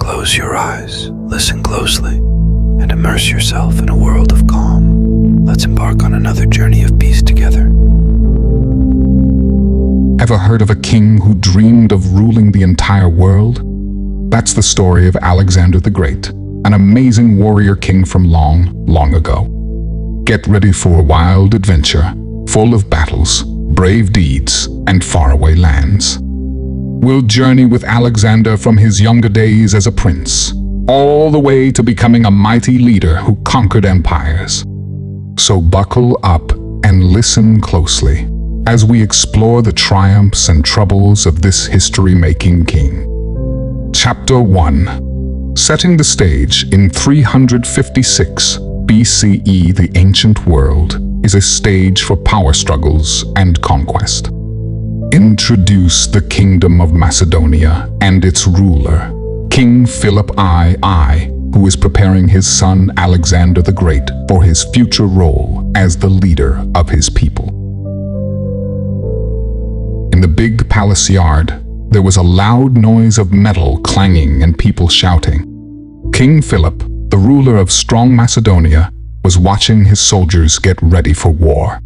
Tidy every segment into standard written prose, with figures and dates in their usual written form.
Close your eyes, listen closely, and immerse yourself in a world of calm. Let's embark on another journey of peace together. Ever heard of a king who dreamed of ruling the entire world? That's the story of Alexander the Great, an amazing warrior king from long, long ago. Get ready for a wild adventure, full of battles, brave deeds, and faraway lands. We'll journey with Alexander from his younger days as a prince, all the way to becoming a mighty leader who conquered empires. So buckle up and listen closely as we explore the triumphs and troubles of this history-making king. Chapter 1. Setting the stage in 356 BCE, the ancient world is a stage for power struggles and conquest. Introduce the kingdom of Macedonia and its ruler, King Philip I, who is preparing his son Alexander the Great for his future role as the leader of his people. In the big palace yard, there was a loud noise of metal clanging and people shouting. King Philip, the ruler of strong Macedonia, was watching his soldiers get ready for war.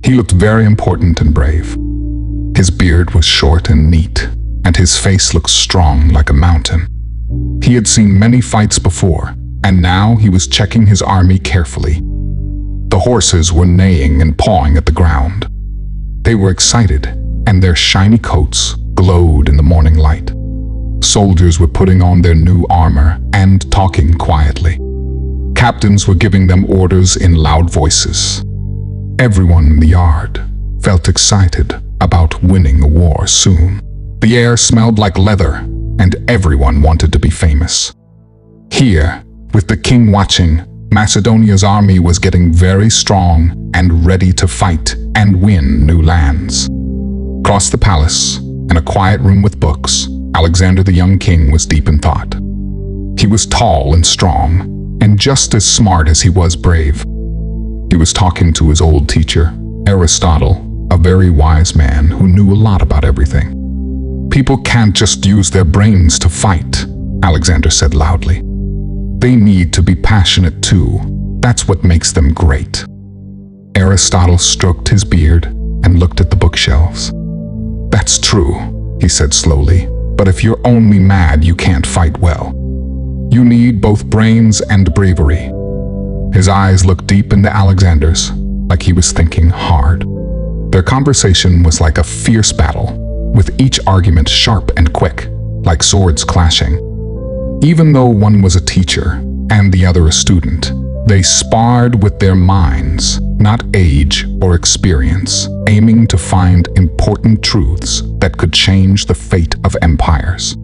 He looked very important and brave. His beard was short and neat, and his face looked strong like a mountain. He had seen many fights before, and now he was checking his army carefully. The horses were neighing and pawing at the ground. They were excited, and their shiny coats glowed in the morning light. Soldiers were putting on their new armor and talking quietly. Captains were giving them orders in loud voices. Everyone in the yard felt excited about winning a war soon. The air smelled like leather, and everyone wanted to be famous. Here, with the king watching, Macedonia's army was getting very strong and ready to fight and win new lands. Across the palace, in a quiet room with books, Alexander the young king was deep in thought. He was tall and strong, and just as smart as he was brave. He was talking to his old teacher, Aristotle, a very wise man who knew a lot about everything. People can't just use their brains to fight, Alexander said loudly. They need to be passionate too. That's what makes them great. Aristotle stroked his beard and looked at the bookshelves. That's true, he said slowly, but if you're only mad, you can't fight well. You need both brains and bravery. His eyes looked deep into Alexander's, like he was thinking hard. Their conversation was like a fierce battle, with each argument sharp and quick, like swords clashing. Even though one was a teacher and the other a student, they sparred with their minds, not age or experience, aiming to find important truths that could change the fate of empires.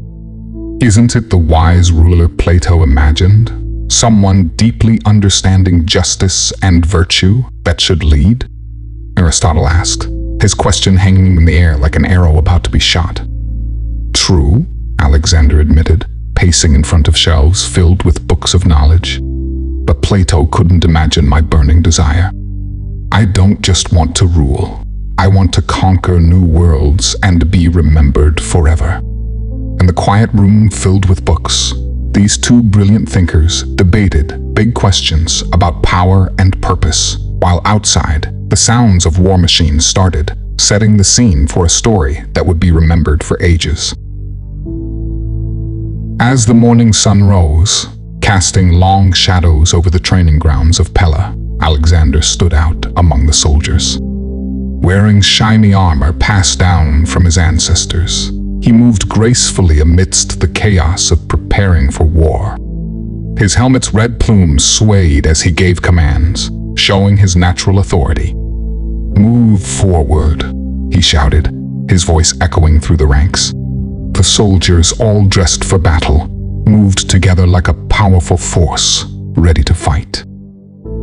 Isn't it the wise ruler Plato imagined? Someone deeply understanding justice and virtue that should lead? Aristotle asked, his question hanging in the air like an arrow about to be shot. True, Alexander admitted, pacing in front of shelves filled with books of knowledge. But Plato couldn't imagine my burning desire. I don't just want to rule. I want to conquer new worlds and be remembered forever. In the quiet room filled with books, these two brilliant thinkers debated big questions about power and purpose, while outside, the sounds of war machines started, setting the scene for a story that would be remembered for ages. As the morning sun rose, casting long shadows over the training grounds of Pella, Alexander stood out among the soldiers. Wearing shiny armor passed down from his ancestors, he moved gracefully amidst the chaos of preparing for war. His helmet's red plumes swayed as he gave commands, showing his natural authority. "Move forward," he shouted, his voice echoing through the ranks. The soldiers, all dressed for battle, moved together like a powerful force, ready to fight.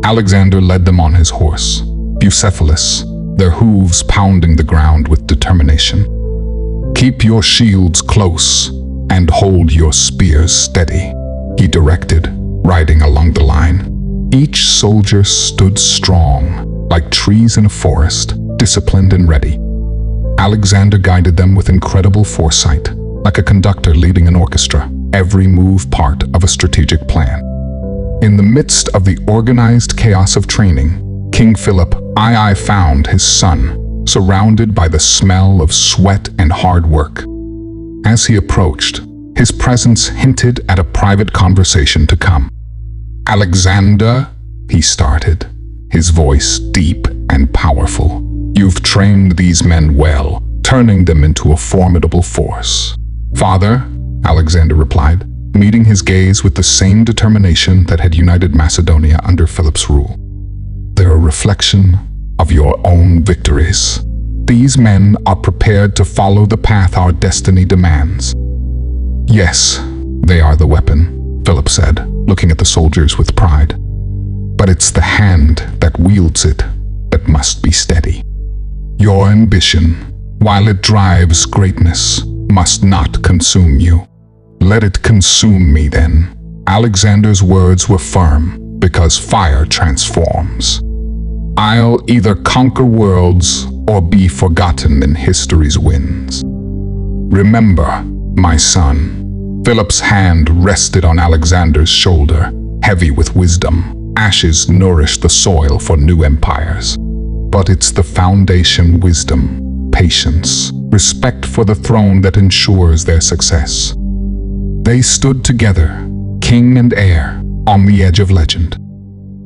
Alexander led them on his horse, Bucephalus, their hooves pounding the ground with determination. "Keep your shields close and hold your spears steady," he directed, riding along the line. Each soldier stood strong, like trees in a forest, disciplined and ready. Alexander guided them with incredible foresight, like a conductor leading an orchestra, every move part of a strategic plan. In the midst of the organized chaos of training, King Philip II found his son, surrounded by the smell of sweat and hard work. As he approached, his presence hinted at a private conversation to come. "Alexander," he started, his voice deep and powerful. "You've trained these men well, turning them into a formidable force." "Father," Alexander replied, meeting his gaze with the same determination that had united Macedonia under Philip's rule. "They're a reflection of your own victories. These men are prepared to follow the path our destiny demands." "Yes, they are the weapon," Philip said, looking at the soldiers with pride. "But it's the hand that wields it that must be steady. Your ambition, while it drives greatness, must not consume you." "Let it consume me then." Alexander's words were firm, because fire transforms. "I'll either conquer worlds or be forgotten in history's winds. Remember, my son." Philip's hand rested on Alexander's shoulder, heavy with wisdom. Ashes nourish the soil for new empires. But it's the foundation wisdom, patience, respect for the throne that ensures their success. They stood together, king and heir, on the edge of legend.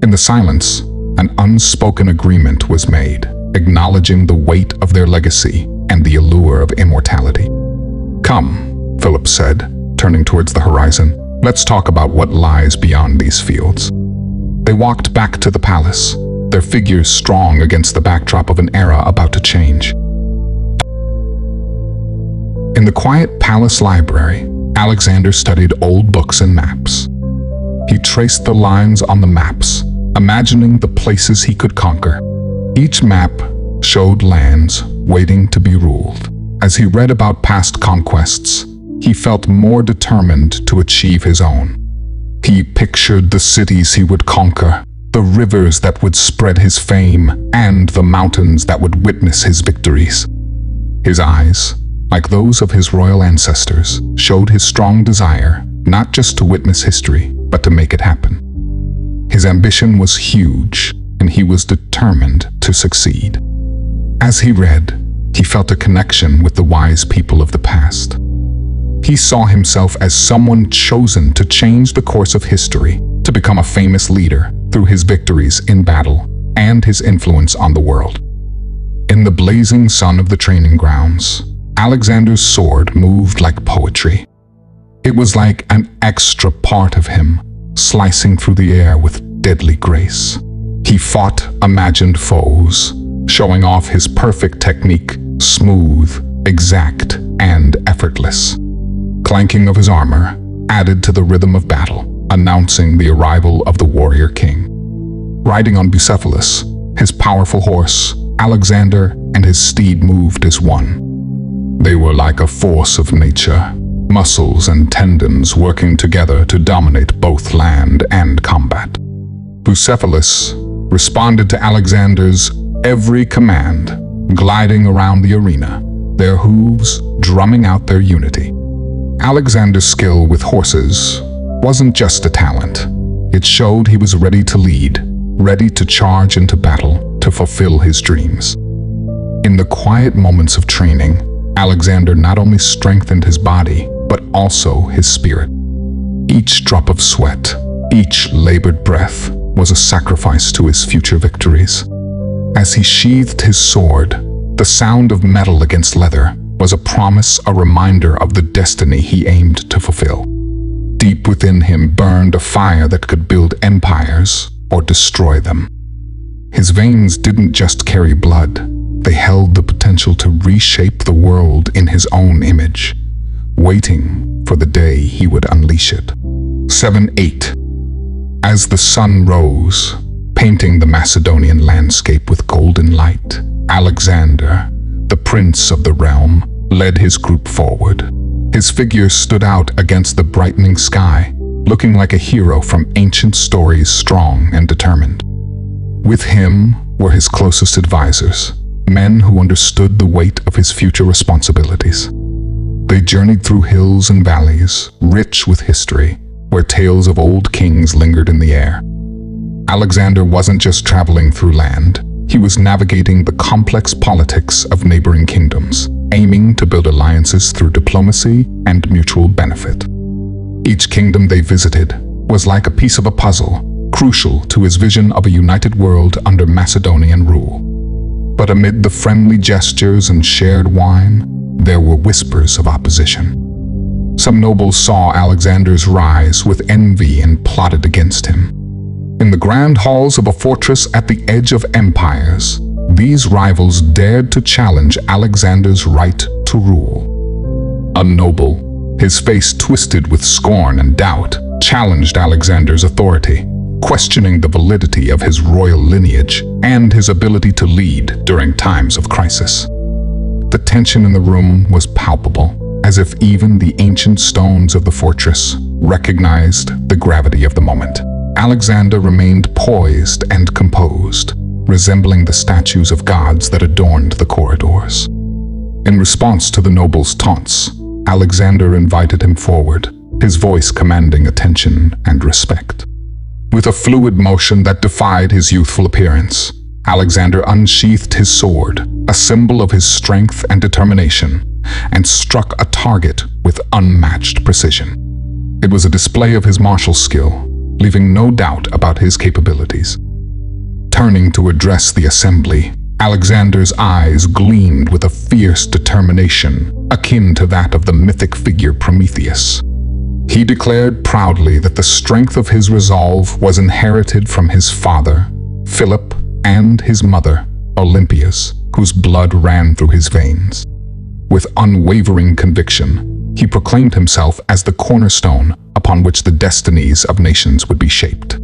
In the silence, an unspoken agreement was made, acknowledging the weight of their legacy and the allure of immortality. "Come," Philip said, turning towards the horizon, "let's talk about what lies beyond these fields." They walked back to the palace, their figures strong against the backdrop of an era about to change. In the quiet palace library, Alexander studied old books and maps. He traced the lines on the maps, imagining the places he could conquer. Each map showed lands waiting to be ruled. As he read about past conquests, he felt more determined to achieve his own. He pictured the cities he would conquer, the rivers that would spread his fame, and the mountains that would witness his victories. His eyes, like those of his royal ancestors, showed his strong desire not just to witness history, but to make it happen. His ambition was huge, and he was determined to succeed. As he read, he felt a connection with the wise people of the past. He saw himself as someone chosen to change the course of history, to become a famous leader through his victories in battle and his influence on the world. In the blazing sun of the training grounds, Alexander's sword moved like poetry. It was like an extra part of him, slicing through the air with deadly grace. He fought imagined foes, showing off his perfect technique, smooth, exact, and effortless. Clanking of his armor added to the rhythm of battle, announcing the arrival of the warrior king. Riding on Bucephalus, his powerful horse, Alexander and his steed moved as one. They were like a force of nature, muscles and tendons working together to dominate both land and combat. Bucephalus responded to Alexander's every command, gliding around the arena, their hooves drumming out their unity. Alexander's skill with horses wasn't just a talent. It showed he was ready to lead, ready to charge into battle to fulfill his dreams. In the quiet moments of training, Alexander not only strengthened his body, but also his spirit. Each drop of sweat, each labored breath, was a sacrifice to his future victories. As he sheathed his sword, the sound of metal against leather was a promise, a reminder of the destiny he aimed to fulfill. Deep within him burned a fire that could build empires or destroy them. His veins didn't just carry blood, they held the potential to reshape the world in his own image, waiting for the day he would unleash it. 7-8. As the sun rose, painting the Macedonian landscape with golden light, Alexander, the prince of the realm, led his group forward. His figure stood out against the brightening sky, looking like a hero from ancient stories, strong and determined. With him were his closest advisors, men who understood the weight of his future responsibilities. They journeyed through hills and valleys, rich with history, where tales of old kings lingered in the air. Alexander wasn't just traveling through land, he was navigating the complex politics of neighboring kingdoms, aiming to build alliances through diplomacy and mutual benefit. Each kingdom they visited was like a piece of a puzzle, crucial to his vision of a united world under Macedonian rule. But amid the friendly gestures and shared wine, there were whispers of opposition. Some nobles saw Alexander's rise with envy and plotted against him. In the grand halls of a fortress at the edge of empires, these rivals dared to challenge Alexander's right to rule. A noble, his face twisted with scorn and doubt, challenged Alexander's authority, questioning the validity of his royal lineage and his ability to lead during times of crisis. The tension in the room was palpable, as if even the ancient stones of the fortress recognized the gravity of the moment. Alexander remained poised and composed, resembling the statues of gods that adorned the corridors. In response to the noble's taunts, Alexander invited him forward, his voice commanding attention and respect. With a fluid motion that defied his youthful appearance, Alexander unsheathed his sword, a symbol of his strength and determination, and struck a target with unmatched precision. It was a display of his martial skill, leaving no doubt about his capabilities. Turning to address the assembly, Alexander's eyes gleamed with a fierce determination akin to that of the mythic figure Prometheus. He declared proudly that the strength of his resolve was inherited from his father, Philip, and his mother, Olympias, whose blood ran through his veins. With unwavering conviction, he proclaimed himself as the cornerstone upon which the destinies of nations would be shaped.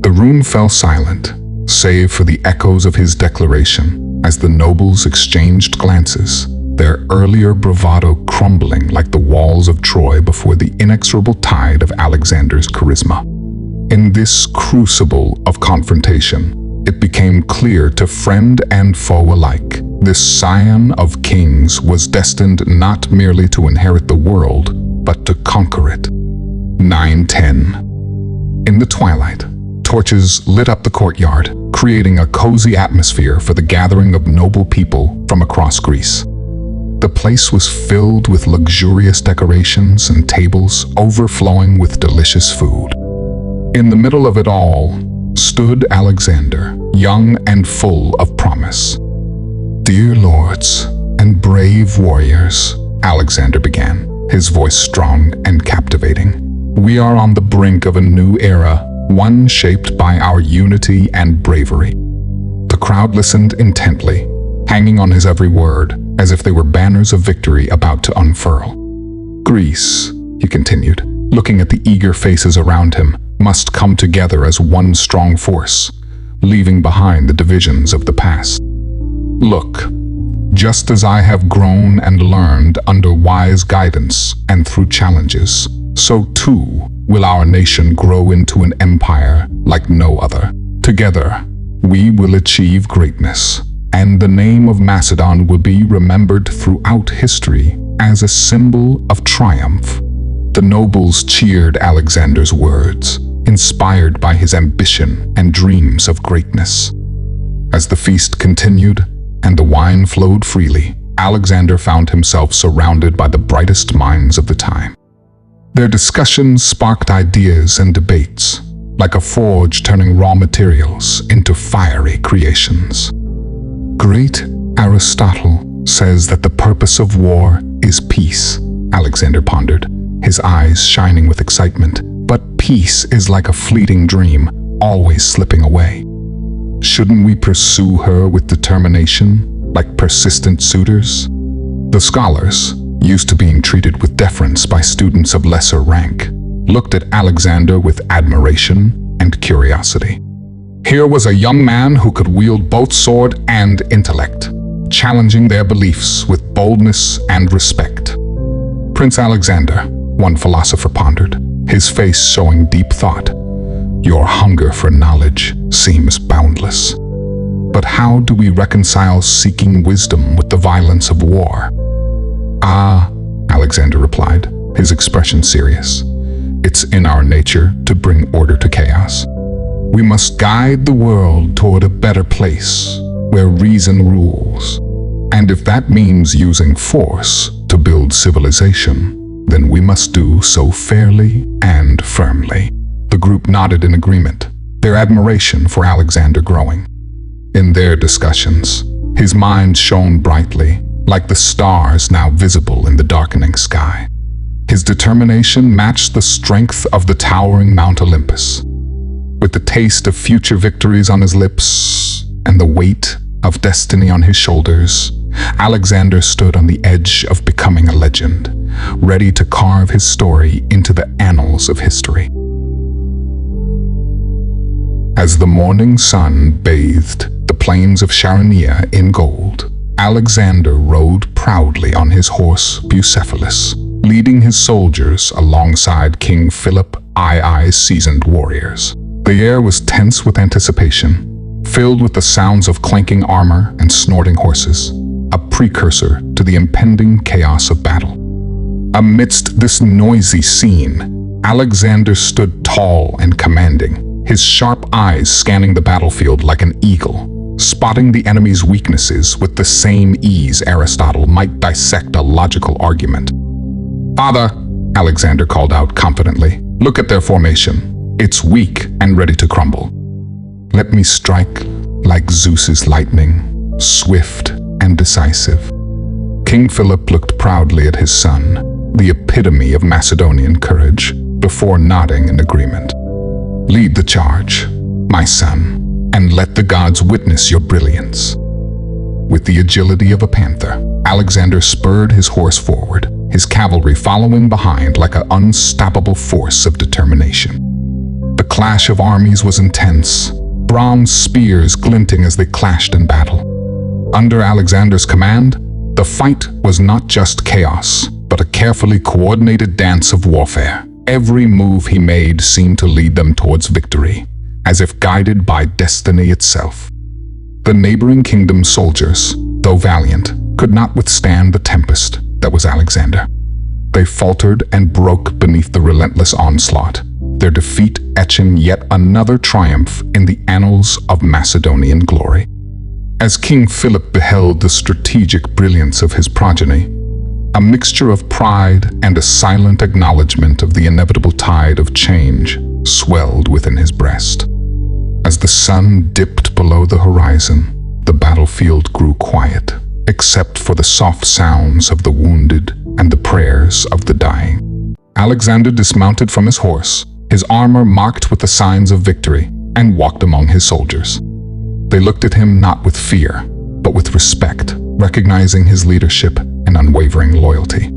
The room fell silent, save for the echoes of his declaration as the nobles exchanged glances, their earlier bravado crumbling like the walls of Troy before the inexorable tide of Alexander's charisma. In this crucible of confrontation, it became clear to friend and foe alike, this scion of kings was destined not merely to inherit the world, but to conquer it. 9:10. In the twilight, torches lit up the courtyard, creating a cozy atmosphere for the gathering of noble people from across Greece. The place was filled with luxurious decorations and tables overflowing with delicious food. In the middle of it all stood Alexander, young and full of promise. "Dear lords and brave warriors," Alexander began, his voice strong and captivating. "We are on the brink of a new era, one shaped by our unity and bravery." The crowd listened intently, hanging on his every word, as if they were banners of victory about to unfurl. "Greece," he continued, looking at the eager faces around him, "must come together as one strong force, leaving behind the divisions of the past. Look, just as I have grown and learned under wise guidance and through challenges, so too will our nation grow into an empire like no other. Together, we will achieve greatness, and the name of Macedon will be remembered throughout history as a symbol of triumph." The nobles cheered Alexander's words, inspired by his ambition and dreams of greatness. As the feast continued and the wine flowed freely, Alexander found himself surrounded by the brightest minds of the time. Their discussions sparked ideas and debates, like a forge turning raw materials into fiery creations. "Great Aristotle says that the purpose of war is peace," Alexander pondered, his eyes shining with excitement. "But peace is like a fleeting dream, always slipping away. Shouldn't we pursue her with determination, like persistent suitors?" The scholars, used to being treated with deference by students of lesser rank, looked at Alexander with admiration and curiosity. Here was a young man who could wield both sword and intellect, challenging their beliefs with boldness and respect. "Prince Alexander," one philosopher pondered, his face showing deep thought, "your hunger for knowledge seems boundless. But how do we reconcile seeking wisdom with the violence of war?" "Ah," Alexander replied, his expression serious. "It's in our nature to bring order to chaos. We must guide the world toward a better place where reason rules. And if that means using force to build civilization, then we must do so fairly and firmly." The group nodded in agreement, their admiration for Alexander growing. In their discussions, his mind shone brightly, like the stars now visible in the darkening sky. His determination matched the strength of the towering Mount Olympus. With the taste of future victories on his lips and the weight of destiny on his shoulders, Alexander stood on the edge of becoming a legend, ready to carve his story into the annals of history. As the morning sun bathed the plains of Charonia in gold, Alexander rode proudly on his horse Bucephalus, leading his soldiers alongside King Philip II's seasoned warriors. The air was tense with anticipation, filled with the sounds of clanking armor and snorting horses, a precursor to the impending chaos of battle. Amidst this noisy scene, Alexander stood tall and commanding, his sharp eyes scanning the battlefield like an eagle, spotting the enemy's weaknesses with the same ease Aristotle might dissect a logical argument. "Father," Alexander called out confidently, "look at their formation. It's weak and ready to crumble. Let me strike like Zeus's lightning, swift and decisive." King Philip looked proudly at his son, the epitome of Macedonian courage, before nodding in agreement. "Lead the charge, my son, and let the gods witness your brilliance." With the agility of a panther, Alexander spurred his horse forward, his cavalry following behind like an unstoppable force of determination. The clash of armies was intense, bronze spears glinting as they clashed in battle. Under Alexander's command, the fight was not just chaos, but a carefully coordinated dance of warfare. Every move he made seemed to lead them towards victory, as if guided by destiny itself. The neighboring kingdom's soldiers, though valiant, could not withstand the tempest that was Alexander. They faltered and broke beneath the relentless onslaught, their defeat etching yet another triumph in the annals of Macedonian glory. As King Philip beheld the strategic brilliance of his progeny, a mixture of pride and a silent acknowledgement of the inevitable tide of change swelled within his breast. As the sun dipped below the horizon, the battlefield grew quiet, except for the soft sounds of the wounded and the prayers of the dying. Alexander dismounted from his horse, his armor marked with the signs of victory, and walked among his soldiers. They looked at him not with fear, but with respect, recognizing his leadership and unwavering loyalty.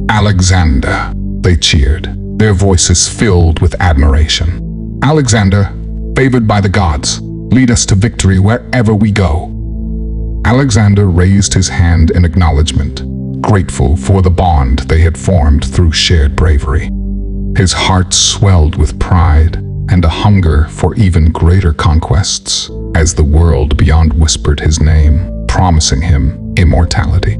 "Alexander," they cheered, their voices filled with admiration. "Alexander, favored by the gods, lead us to victory wherever we go." Alexander raised his hand in acknowledgement, grateful for the bond they had formed through shared bravery. His heart swelled with pride and a hunger for even greater conquests as the world beyond whispered his name, promising him immortality.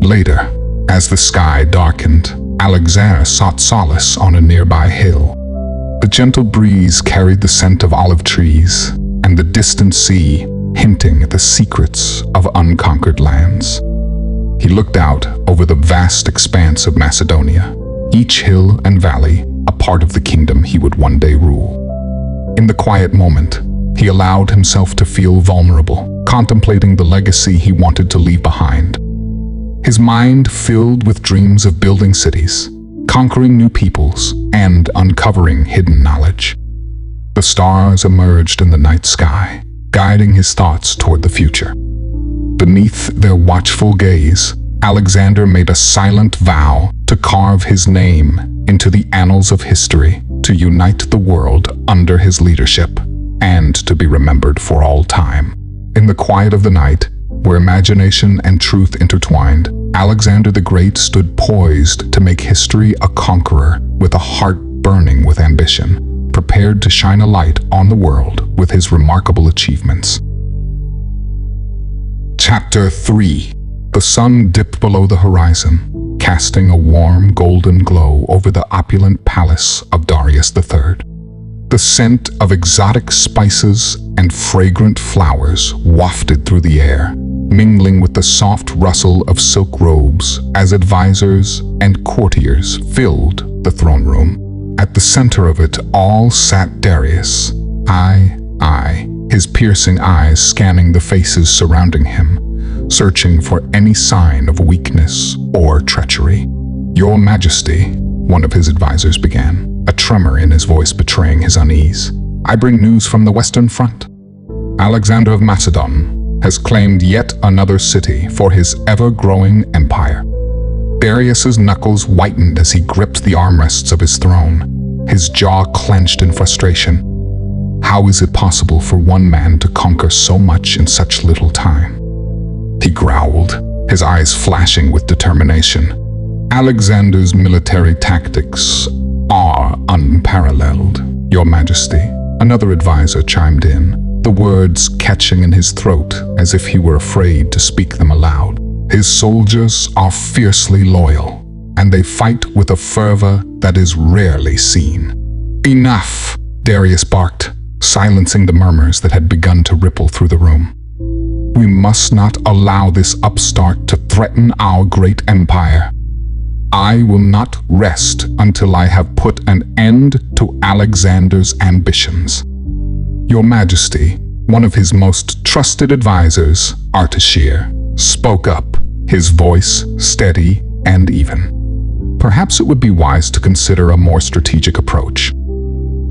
Later, as the sky darkened, Alexander sought solace on a nearby hill. The gentle breeze carried the scent of olive trees, and the distant sea hinting at the secrets of unconquered lands. He looked out over the vast expanse of Macedonia, each hill and valley a part of the kingdom he would one day rule. In the quiet moment, he allowed himself to feel vulnerable, contemplating the legacy he wanted to leave behind. His mind filled with dreams of building cities, conquering new peoples, and uncovering hidden knowledge. The stars emerged in the night sky, guiding his thoughts toward the future. Beneath their watchful gaze, Alexander made a silent vow to carve his name into the annals of history, to unite the world under his leadership, and to be remembered for all time. In the quiet of the night, where imagination and truth intertwined, Alexander the Great stood poised to make history a conqueror with a heart burning with ambition, prepared to shine a light on the world with his remarkable achievements. Chapter 3. The sun dipped below the horizon, casting a warm golden glow over the opulent palace of Darius III. The scent of exotic spices and fragrant flowers wafted through the air, mingling with the soft rustle of silk robes as advisors and courtiers filled the throne room. At the center of it all sat Darius, his piercing eyes scanning the faces surrounding him, searching for any sign of weakness or treachery. "Your Majesty," one of his advisors began, a tremor in his voice betraying his unease. "I bring news from the Western Front. Alexander of Macedon has claimed yet another city for his ever-growing empire." Darius's knuckles whitened as he gripped the armrests of his throne, his jaw clenched in frustration. How is it possible for one man to conquer so much in such little time? He growled, his eyes flashing with determination. "Alexander's military tactics are unparalleled, Your Majesty," another advisor chimed in, the words catching in his throat as if he were afraid to speak them aloud. "His soldiers are fiercely loyal, and they fight with a fervor that is rarely seen." "Enough!" Darius barked, silencing the murmurs that had begun to ripple through the room. "We must not allow this upstart to threaten our great empire. I will not rest until I have put an end to Alexander's ambitions." "Your Majesty," one of his most trusted advisors, Artashir, spoke up, his voice steady and even. "Perhaps it would be wise to consider a more strategic approach.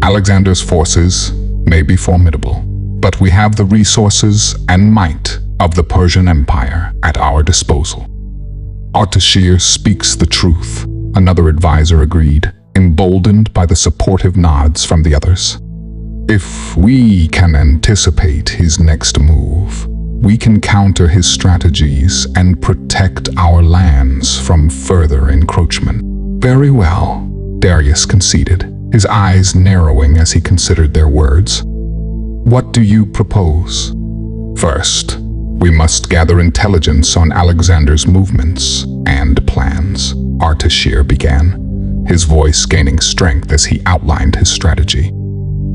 Alexander's forces may be formidable, but we have the resources and might of the Persian Empire at our disposal." "Artashir speaks the truth," another advisor agreed, emboldened by the supportive nods from the others. "If we can anticipate his next move, we can counter his strategies and protect our lands from further encroachment." "Very well," Darius conceded, his eyes narrowing as he considered their words. "What do you propose?" "First, we must gather intelligence on Alexander's movements and plans," Artashir began, his voice gaining strength as he outlined his strategy.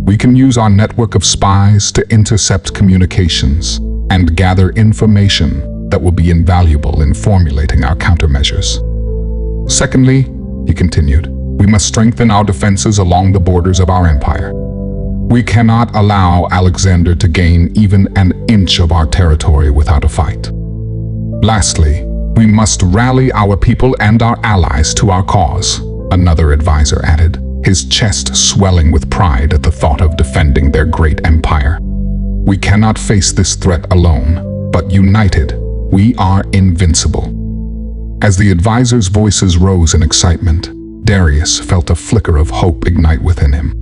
"We can use our network of spies to intercept communications and gather information that will be invaluable in formulating our countermeasures. Secondly," he continued, "we must strengthen our defenses along the borders of our empire. We cannot allow Alexander to gain even an inch of our territory without a fight. Lastly, we must rally our people and our allies to our cause," another advisor added, his chest swelling with pride at the thought of defending their great empire. "We cannot face this threat alone, but united, we are invincible." As the advisors' voices rose in excitement, Darius felt a flicker of hope ignite within him.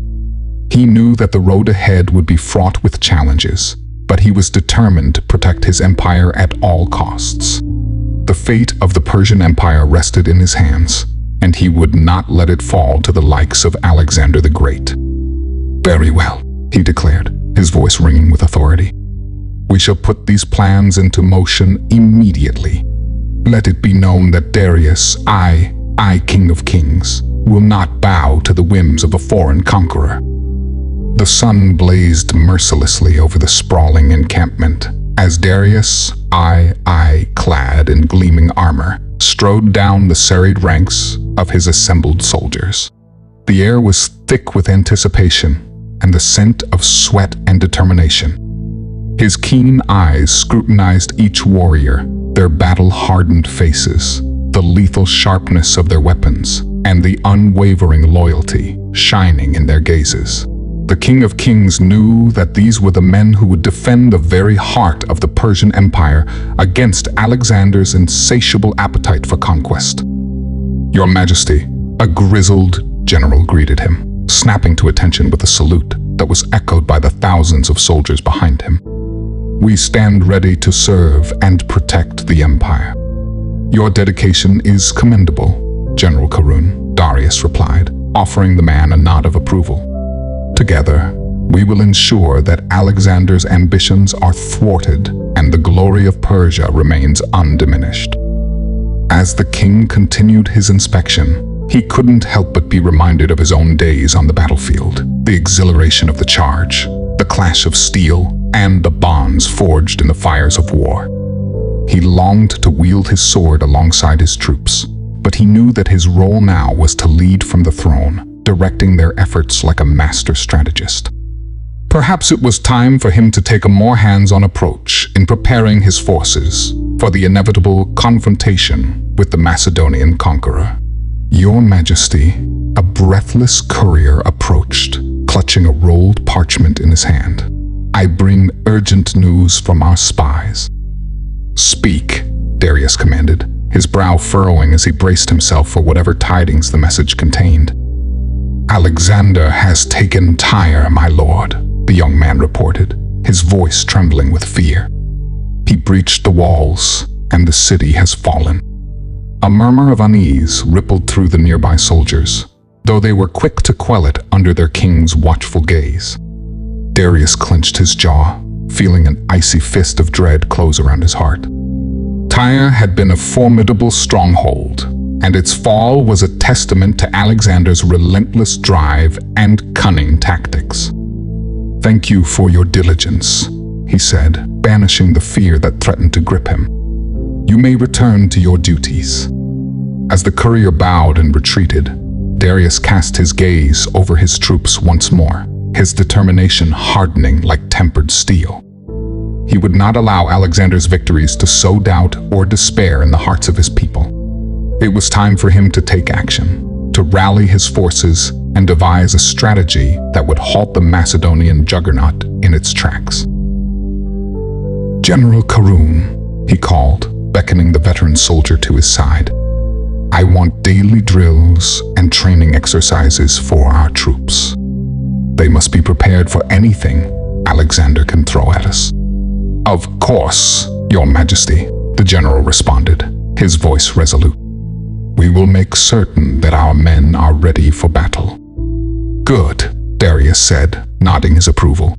He knew that the road ahead would be fraught with challenges, but he was determined to protect his empire at all costs. The fate of the Persian Empire rested in his hands, and he would not let it fall to the likes of Alexander the Great. "Very well," he declared, his voice ringing with authority. "We shall put these plans into motion immediately. Let it be known that Darius, I, King of Kings, will not bow to the whims of a foreign conqueror." The sun blazed mercilessly over the sprawling encampment as Darius, clad in gleaming armor, strode down the serried ranks of his assembled soldiers. The air was thick with anticipation and the scent of sweat and determination. His keen eyes scrutinized each warrior, their battle-hardened faces, the lethal sharpness of their weapons, and the unwavering loyalty shining in their gazes. The King of Kings knew that these were the men who would defend the very heart of the Persian Empire against Alexander's insatiable appetite for conquest. "Your Majesty," a grizzled general greeted him, snapping to attention with a salute that was echoed by the thousands of soldiers behind him. "We stand ready to serve and protect the empire." "Your dedication is commendable, General Karun," Darius replied, offering the man a nod of approval. "Together, we will ensure that Alexander's ambitions are thwarted and the glory of Persia remains undiminished." As the king continued his inspection, he couldn't help but be reminded of his own days on the battlefield, the exhilaration of the charge, the clash of steel, and the bonds forged in the fires of war. He longed to wield his sword alongside his troops, but he knew that his role now was to lead from the throne, directing their efforts like a master strategist. Perhaps it was time for him to take a more hands-on approach in preparing his forces for the inevitable confrontation with the Macedonian conqueror. "Your Majesty," a breathless courier approached, clutching a rolled parchment in his hand. "I bring urgent news from our spies." "Speak," Darius commanded, his brow furrowing as he braced himself for whatever tidings the message contained. "Alexander has taken Tyre, my lord," the young man reported, his voice trembling with fear. "He breached the walls, and the city has fallen." A murmur of unease rippled through the nearby soldiers, though they were quick to quell it under their king's watchful gaze. Darius clenched his jaw, feeling an icy fist of dread close around his heart. Tyre had been a formidable stronghold, and its fall was a testament to Alexander's relentless drive and cunning tactics. "Thank you for your diligence," he said, banishing the fear that threatened to grip him. "You may return to your duties." As the courier bowed and retreated, Darius cast his gaze over his troops once more, his determination hardening like tempered steel. He would not allow Alexander's victories to sow doubt or despair in the hearts of his people. It was time for him to take action, to rally his forces and devise a strategy that would halt the Macedonian juggernaut in its tracks. "General Karun," he called, beckoning the veteran soldier to his side. "I want daily drills and training exercises for our troops. They must be prepared for anything Alexander can throw at us." "Of course, Your Majesty," the general responded, his voice resolute. "We will make certain that our men are ready for battle." "Good," Darius said, nodding his approval.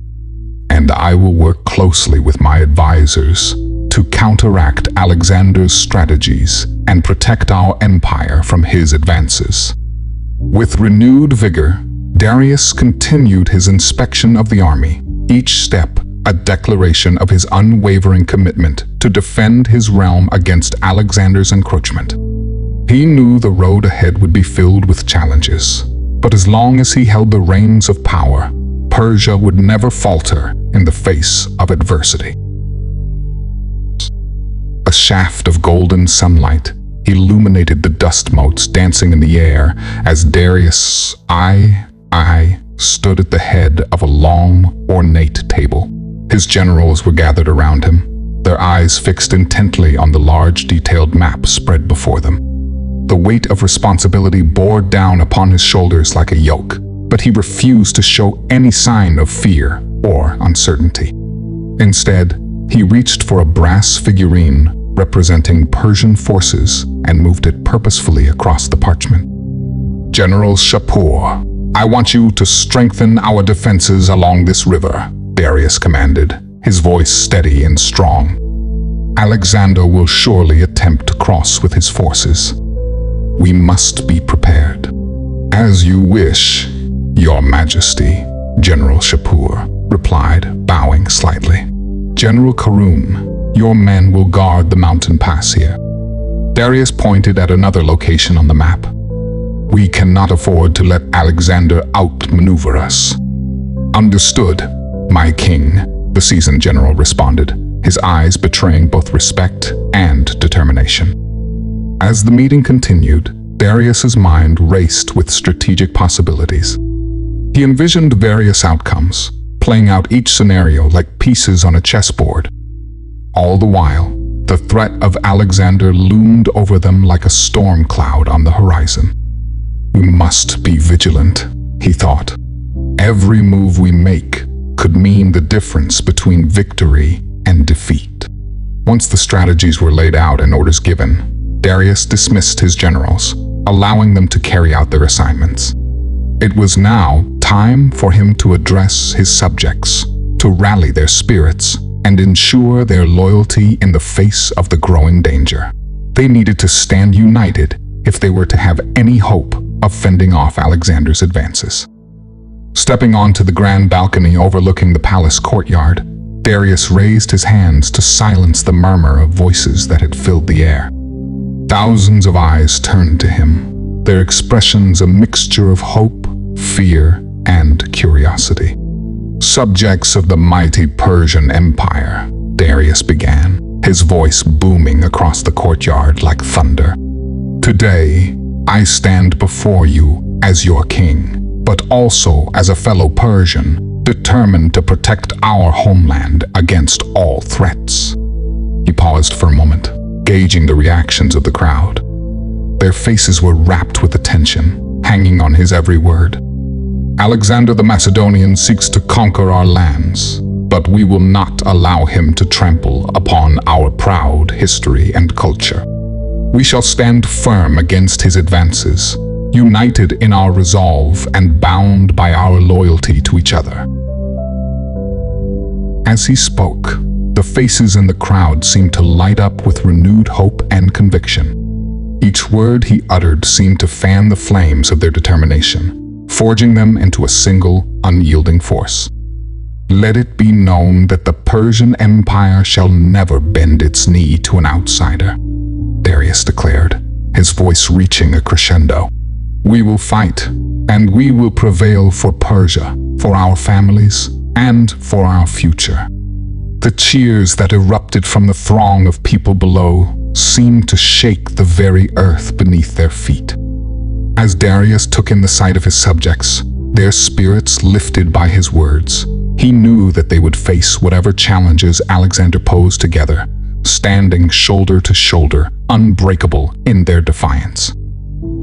"And I will work closely with my advisors to counteract Alexander's strategies and protect our empire from his advances." With renewed vigor, Darius continued his inspection of the army, each step a declaration of his unwavering commitment to defend his realm against Alexander's encroachment. He knew the road ahead would be filled with challenges, but as long as he held the reins of power, Persia would never falter in the face of adversity. A shaft of golden sunlight illuminated the dust motes dancing in the air as Darius' eye stood at the head of a long, ornate table. His generals were gathered around him, their eyes fixed intently on the large, detailed map spread before them. The weight of responsibility bore down upon his shoulders like a yoke, but he refused to show any sign of fear or uncertainty. Instead, he reached for a brass figurine representing Persian forces and moved it purposefully across the parchment. "General Shapur, I want you to strengthen our defenses along this river," Darius commanded, his voice steady and strong. "Alexander will surely attempt to cross with his forces. We must be prepared." "As you wish, Your Majesty," General Shapur replied, bowing slightly. "General Karun, your men will guard the mountain pass here." Darius pointed at another location on the map. "We cannot afford to let Alexander outmaneuver us." "Understood, my king," the seasoned general responded, his eyes betraying both respect and determination. As the meeting continued, Darius's mind raced with strategic possibilities. He envisioned various outcomes, playing out each scenario like pieces on a chessboard. All the while, the threat of Alexander loomed over them like a storm cloud on the horizon. "We must be vigilant," he thought. "Every move we make could mean the difference between victory and defeat." Once the strategies were laid out and orders given, Darius dismissed his generals, allowing them to carry out their assignments. It was now time for him to address his subjects, to rally their spirits, and ensure their loyalty in the face of the growing danger. They needed to stand united if they were to have any hope of fending off Alexander's advances. Stepping onto the grand balcony overlooking the palace courtyard, Darius raised his hands to silence the murmur of voices that had filled the air. Thousands of eyes turned to him, their expressions a mixture of hope, fear, and curiosity. "Subjects of the mighty Persian Empire," Darius began, his voice booming across the courtyard like thunder. "Today, I stand before you as your king, but also as a fellow Persian, determined to protect our homeland against all threats." He paused for a moment, gauging the reactions of the crowd. Their faces were wrapped with attention, hanging on his every word. "Alexander the Macedonian seeks to conquer our lands, but we will not allow him to trample upon our proud history and culture. We shall stand firm against his advances, united in our resolve and bound by our loyalty to each other." As he spoke, the faces in the crowd seemed to light up with renewed hope and conviction. Each word he uttered seemed to fan the flames of their determination, forging them into a single, unyielding force. "Let it be known that the Persian Empire shall never bend its knee to an outsider," Darius declared, his voice reaching a crescendo. "We will fight, and we will prevail for Persia, for our families, and for our future." The cheers that erupted from the throng of people below seemed to shake the very earth beneath their feet. As Darius took in the sight of his subjects, their spirits lifted by his words, he knew that they would face whatever challenges Alexander posed together, standing shoulder to shoulder, unbreakable in their defiance.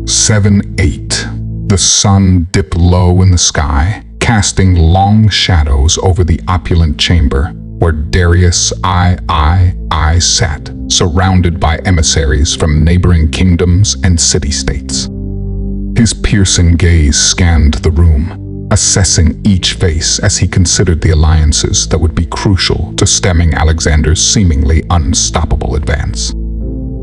7-8. The sun dipped low in the sky, casting long shadows over the opulent chamber where Darius I sat, surrounded by emissaries from neighboring kingdoms and city-states. His piercing gaze scanned the room, assessing each face as he considered the alliances that would be crucial to stemming Alexander's seemingly unstoppable advance.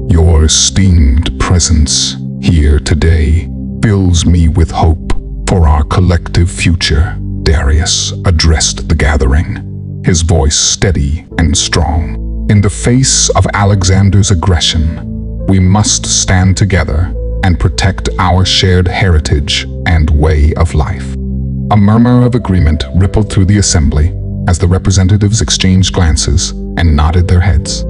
"Your esteemed presence here today fills me with hope for our collective future," Darius addressed the gathering, his voice steady and strong. "In the face of Alexander's aggression, we must stand together and protect our shared heritage and way of life." A murmur of agreement rippled through the assembly as the representatives exchanged glances and nodded their heads.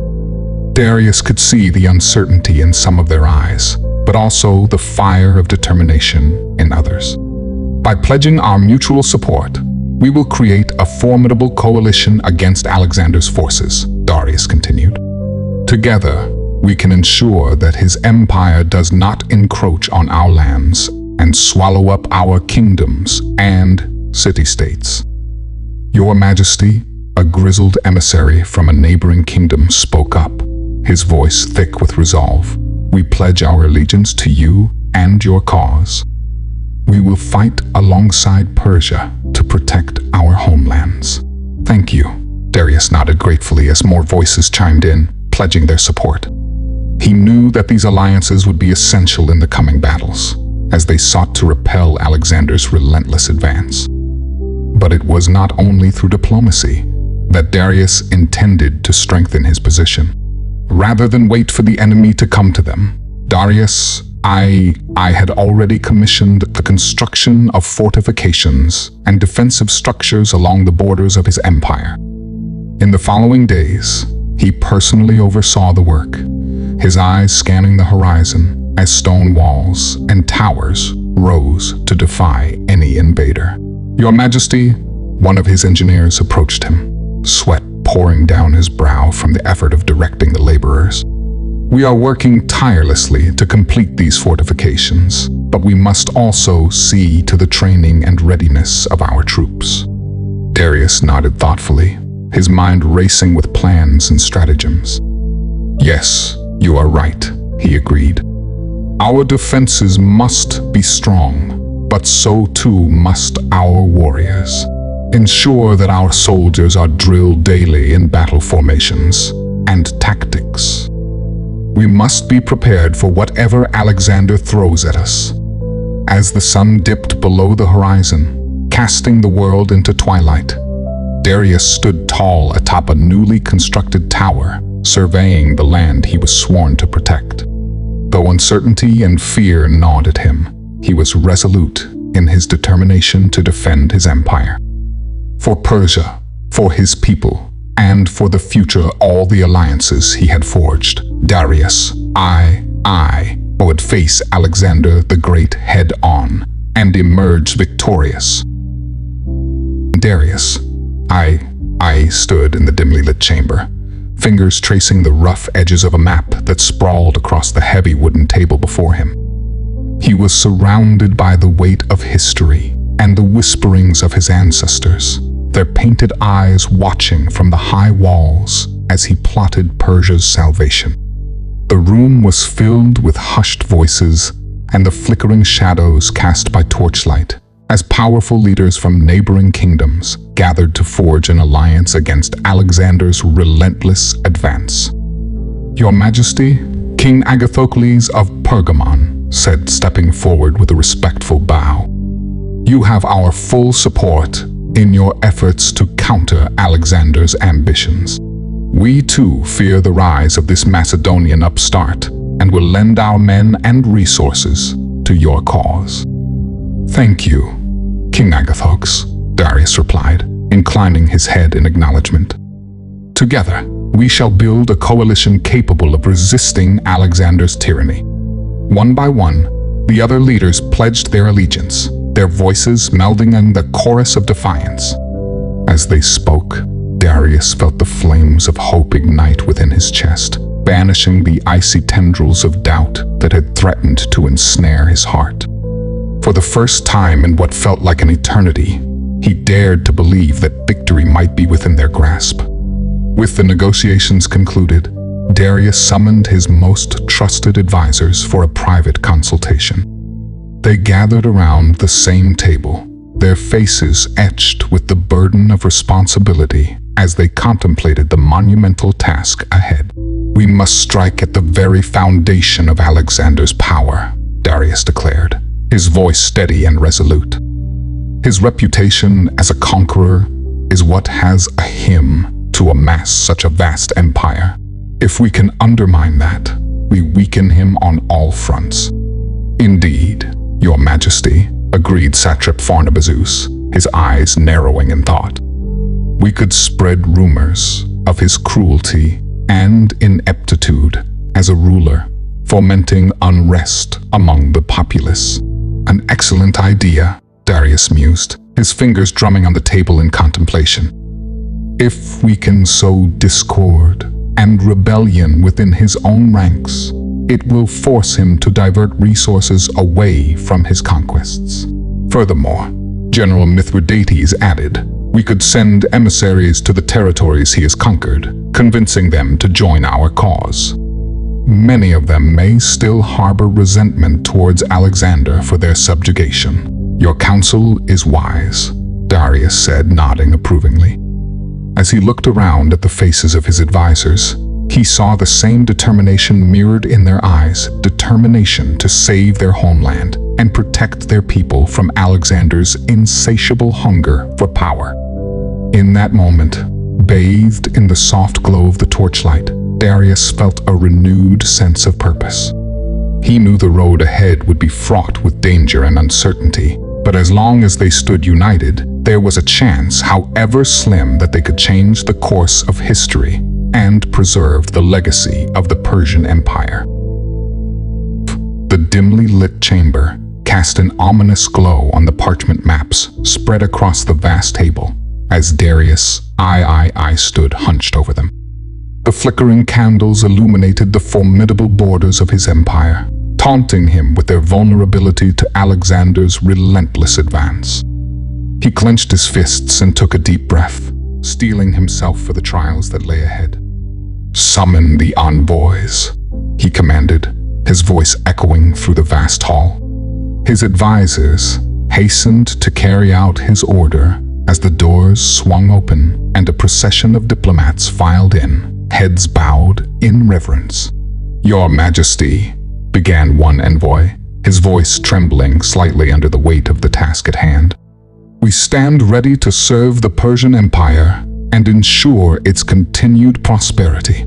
Darius could see the uncertainty in some of their eyes, but also the fire of determination in others. "By pledging our mutual support, we will create a formidable coalition against Alexander's forces," Darius continued. "Together, we can ensure that his empire does not encroach on our lands and swallow up our kingdoms and city-states." "Your Majesty," a grizzled emissary from a neighboring kingdom spoke up, his voice thick with resolve, "we pledge our allegiance to you and your cause. We will fight alongside Persia to protect our homelands." "Thank you," Darius nodded gratefully as more voices chimed in, pledging their support. He knew that these alliances would be essential in the coming battles, as they sought to repel Alexander's relentless advance. But it was not only through diplomacy that Darius intended to strengthen his position. Rather than wait for the enemy to come to them, Darius I had already commissioned the construction of fortifications and defensive structures along the borders of his empire. In the following days, he personally oversaw the work, his eyes scanning the horizon as stone walls and towers rose to defy any invader. "Your Majesty," one of his engineers approached him, sweat pouring down his brow from the effort of directing the laborers. "We are working tirelessly to complete these fortifications, but we must also see to the training and readiness of our troops." Darius nodded thoughtfully, his mind racing with plans and stratagems. "Yes, you are right," he agreed. "Our defenses must be strong, but so too must our warriors. Ensure that our soldiers are drilled daily in battle formations and tactics. We must be prepared for whatever Alexander throws at us. As the sun dipped below the horizon, casting the world into twilight, Darius stood tall atop a newly constructed tower, surveying the land he was sworn to protect. Though uncertainty and fear gnawed at him, he was resolute in his determination to defend his empire. For Persia, for his people, and for the future all the alliances he had forged, Darius, I would face Alexander the Great head-on and emerge victorious. Darius, I stood in the dimly lit chamber, fingers tracing the rough edges of a map that sprawled across the heavy wooden table before him. He was surrounded by the weight of history and the whisperings of his ancestors, their painted eyes watching from the high walls as he plotted Persia's salvation. The room was filled with hushed voices and the flickering shadows cast by torchlight, as powerful leaders from neighboring kingdoms gathered to forge an alliance against Alexander's relentless advance. "Your Majesty, King Agathocles of Pergamon," said, stepping forward with a respectful bow. "You have our full support in your efforts to counter Alexander's ambitions. We too fear the rise of this Macedonian upstart and will lend our men and resources to your cause." "Thank you, King Agathocles," Darius replied, inclining his head in acknowledgement. "Together, we shall build a coalition capable of resisting Alexander's tyranny." One by one, the other leaders pledged their allegiance, their voices melding in the chorus of defiance. As they spoke, Darius felt the flames of hope ignite within his chest, banishing the icy tendrils of doubt that had threatened to ensnare his heart. For the first time in what felt like an eternity, he dared to believe that victory might be within their grasp. With the negotiations concluded, Darius summoned his most trusted advisors for a private consultation. They gathered around the same table, their faces etched with the burden of responsibility as they contemplated the monumental task ahead. "We must strike at the very foundation of Alexander's power," Darius declared, his voice steady and resolute. "His reputation as a conqueror is what has him to amass such a vast empire. If we can undermine that, we weaken him on all fronts." "Indeed, Your Majesty," agreed Satrap Pharnabazus, his eyes narrowing in thought. "We could spread rumors of his cruelty and ineptitude as a ruler, fomenting unrest among the populace." "An excellent idea," Darius mused, his fingers drumming on the table in contemplation. "If we can sow discord and rebellion within his own ranks, it will force him to divert resources away from his conquests." Furthermore, General Mithridates added, "We could send emissaries to the territories he has conquered, convincing them to join our cause. Many of them may still harbor resentment towards Alexander for their subjugation." "Your counsel is wise," Darius said, nodding approvingly. As he looked around at the faces of his advisors, he saw the same determination mirrored in their eyes, determination to save their homeland and protect their people from Alexander's insatiable hunger for power. In that moment, bathed in the soft glow of the torchlight, Darius felt a renewed sense of purpose. He knew the road ahead would be fraught with danger and uncertainty, but as long as they stood united, there was a chance, however slim, that they could change the course of history and preserve the legacy of the Persian Empire. The dimly lit chamber cast an ominous glow on the parchment maps spread across the vast table as Darius I stood hunched over them. The flickering candles illuminated the formidable borders of his empire, taunting him with their vulnerability to Alexander's relentless advance. He clenched his fists and took a deep breath, steeling himself for the trials that lay ahead. "Summon the envoys," he commanded, his voice echoing through the vast hall. His advisors hastened to carry out his order as the doors swung open and a procession of diplomats filed in, heads bowed in reverence. "Your Majesty," began one envoy, his voice trembling slightly under the weight of the task at hand. "We stand ready to serve the Persian Empire and ensure its continued prosperity."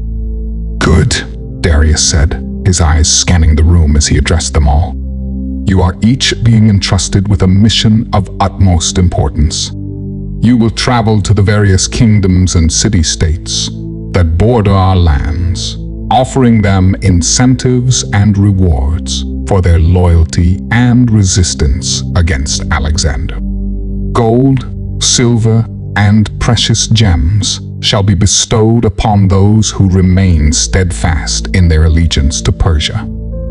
"Good," Darius said, his eyes scanning the room as he addressed them all. "You are each being entrusted with a mission of utmost importance. You will travel to the various kingdoms and city-states that border our lands, offering them incentives and rewards for their loyalty and resistance against Alexander. Gold, silver, and precious gems shall be bestowed upon those who remain steadfast in their allegiance to Persia,"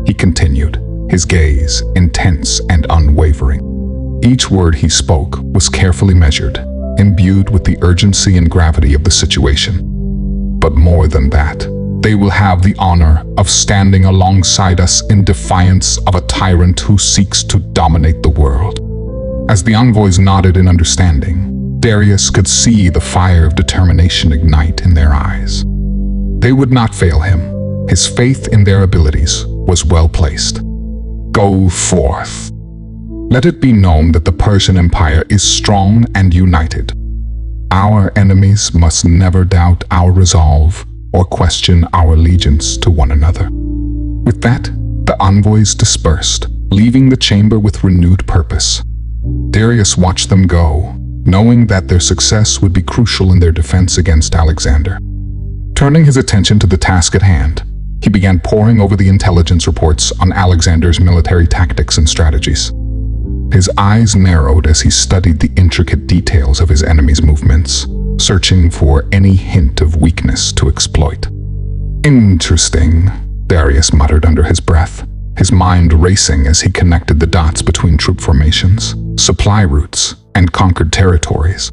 he continued, his gaze intense and unwavering. Each word he spoke was carefully measured, imbued with the urgency and gravity of the situation. But more than that, they will have the honor of standing alongside us in defiance of a tyrant who seeks to dominate the world. As the envoys nodded in understanding, Darius could see the fire of determination ignite in their eyes. They would not fail him. His faith in their abilities was well placed. "Go forth. Let it be known that the Persian Empire is strong and united. Our enemies must never doubt our resolve or question our allegiance to one another." With that, the envoys dispersed, leaving the chamber with renewed purpose. Darius watched them go, knowing that their success would be crucial in their defense against Alexander. Turning his attention to the task at hand, he began poring over the intelligence reports on Alexander's military tactics and strategies. His eyes narrowed as he studied the intricate details of his enemy's movements, searching for any hint of weakness to exploit. "Interesting," Darius muttered under his breath, his mind racing as he connected the dots between troop formations, supply routes, and conquered territories.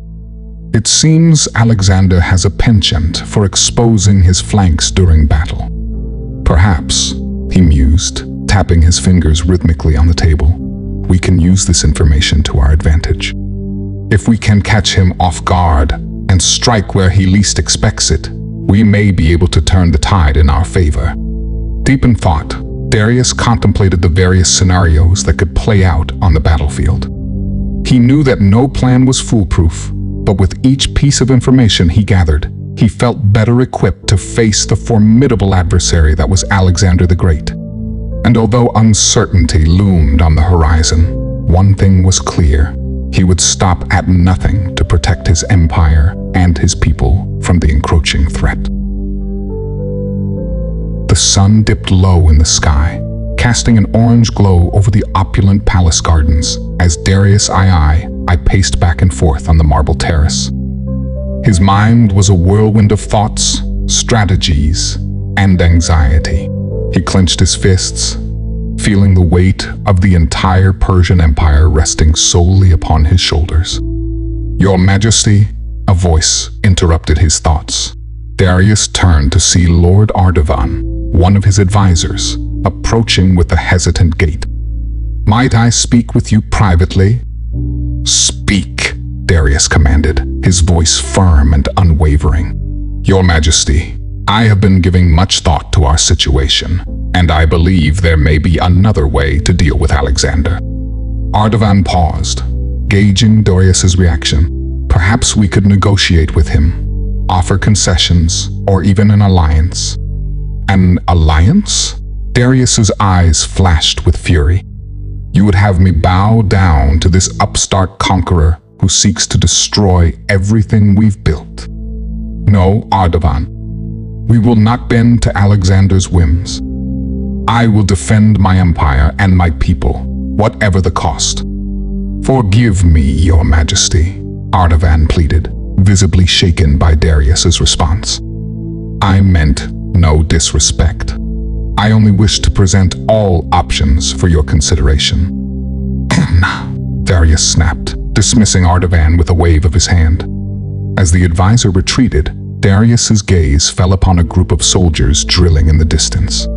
"It seems Alexander has a penchant for exposing his flanks during battle. Perhaps," he mused, tapping his fingers rhythmically on the table, "we can use this information to our advantage. If we can catch him off guard and strike where he least expects it, we may be able to turn the tide in our favor." Deep in thought, Darius contemplated the various scenarios that could play out on the battlefield. He knew that no plan was foolproof, but with each piece of information he gathered, he felt better equipped to face the formidable adversary that was Alexander the Great. And although uncertainty loomed on the horizon, one thing was clear: he would stop at nothing to protect his empire and his people from the encroaching threat. The sun dipped low in the sky, casting an orange glow over the opulent palace gardens as Darius I paced back and forth on the marble terrace. His mind was a whirlwind of thoughts, strategies, and anxiety. He clenched his fists, feeling the weight of the entire Persian Empire resting solely upon his shoulders. "Your Majesty," a voice interrupted his thoughts. Darius turned to see Lord Ardavan, one of his advisors, approaching with a hesitant gait. "Might I speak with you privately?" "Speak," Darius commanded, his voice firm and unwavering. "Your Majesty, I have been giving much thought to our situation, and I believe there may be another way to deal with Alexander." Ardavan paused, gauging Darius's reaction. "Perhaps we could negotiate with him, offer concessions, or even an alliance." "An alliance?" Darius's eyes flashed with fury. "You would have me bow down to this upstart conqueror who seeks to destroy everything we've built?" "No, Ardavan. We will not bend to Alexander's whims. I will defend my empire and my people, whatever the cost." "Forgive me, Your Majesty," Ardavan pleaded, visibly shaken by Darius's response. "I meant no disrespect. I only wish to present all options for your consideration." Darius snapped, dismissing Ardavan with a wave of his hand. As the advisor retreated, Darius's gaze fell upon a group of soldiers drilling in the distance.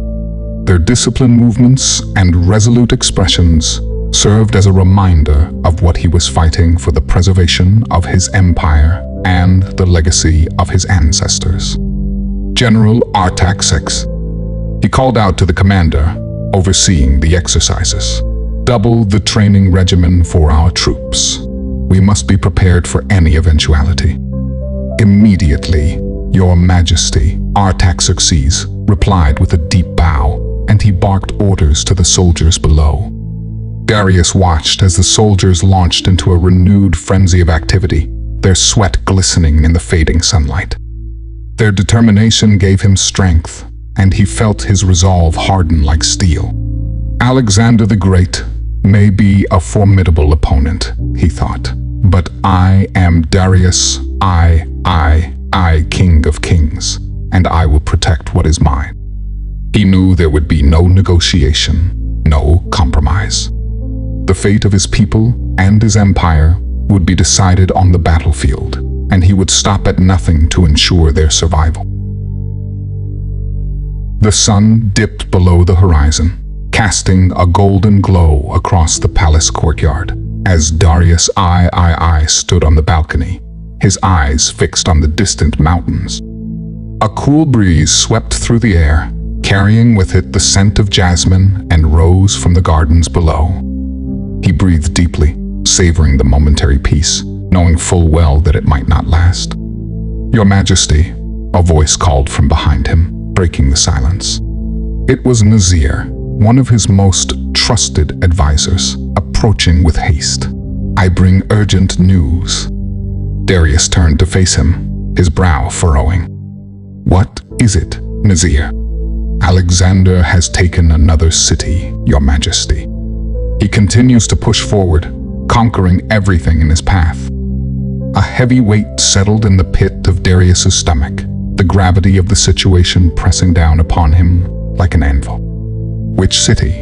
Their disciplined movements and resolute expressions served as a reminder of what he was fighting for: the preservation of his empire and the legacy of his ancestors. General Artaxerxes, He called out to the commander, overseeing the exercises. "Double the training regimen for our troops. We must be prepared for any eventuality." "Immediately, Your Majesty," Artaxerxes replied with a deep bow, and he barked orders to the soldiers below. Darius watched as the soldiers launched into a renewed frenzy of activity, their sweat glistening in the fading sunlight. Their determination gave him strength, and he felt his resolve harden like steel. "Alexander the Great may be a formidable opponent," he thought, "but I am Darius, I, King of Kings, and I will protect what is mine." He knew there would be no negotiation, no compromise. The fate of his people and his empire would be decided on the battlefield, and he would stop at nothing to ensure their survival. The sun dipped below the horizon, casting a golden glow across the palace courtyard, as Darius I stood on the balcony, his eyes fixed on the distant mountains. A cool breeze swept through the air, carrying with it the scent of jasmine and rose from the gardens below. He breathed deeply, savoring the momentary peace, knowing full well that it might not last. "Your Majesty," a voice called from behind him, breaking the silence. It was Nazir, one of his most trusted advisors, approaching with haste. "I bring urgent news." Darius turned to face him, his brow furrowing. "What is it, Nazir?" "Alexander has taken another city, Your Majesty. He continues to push forward, conquering everything in his path." A heavy weight settled in the pit of Darius's stomach, the gravity of the situation pressing down upon him like an anvil. "Which city?"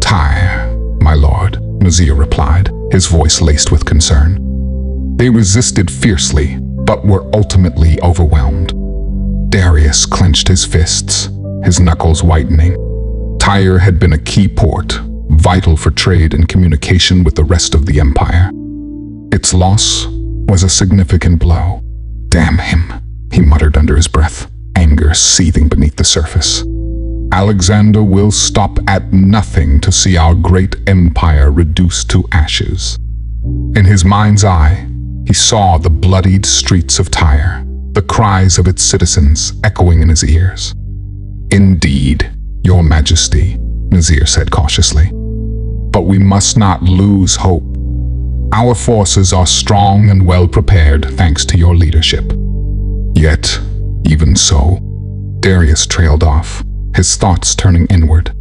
"Tyre, my lord," Nazir replied, his voice laced with concern. They resisted fiercely, but were ultimately overwhelmed. Darius clenched his fists, his knuckles whitening. Tyre had been a key port, vital for trade and communication with the rest of the empire. Its loss was a significant blow. "Damn him," he muttered under his breath, anger seething beneath the surface. "Alexander will stop at nothing to see our great empire reduced to ashes." In his mind's eye, he saw the bloodied streets of Tyre, the cries of its citizens echoing in his ears. "Indeed, Your Majesty," Nazir said cautiously. "But we must not lose hope. Our forces are strong and well prepared thanks to your leadership." Yet, even so, Darius trailed off, his thoughts turning inward.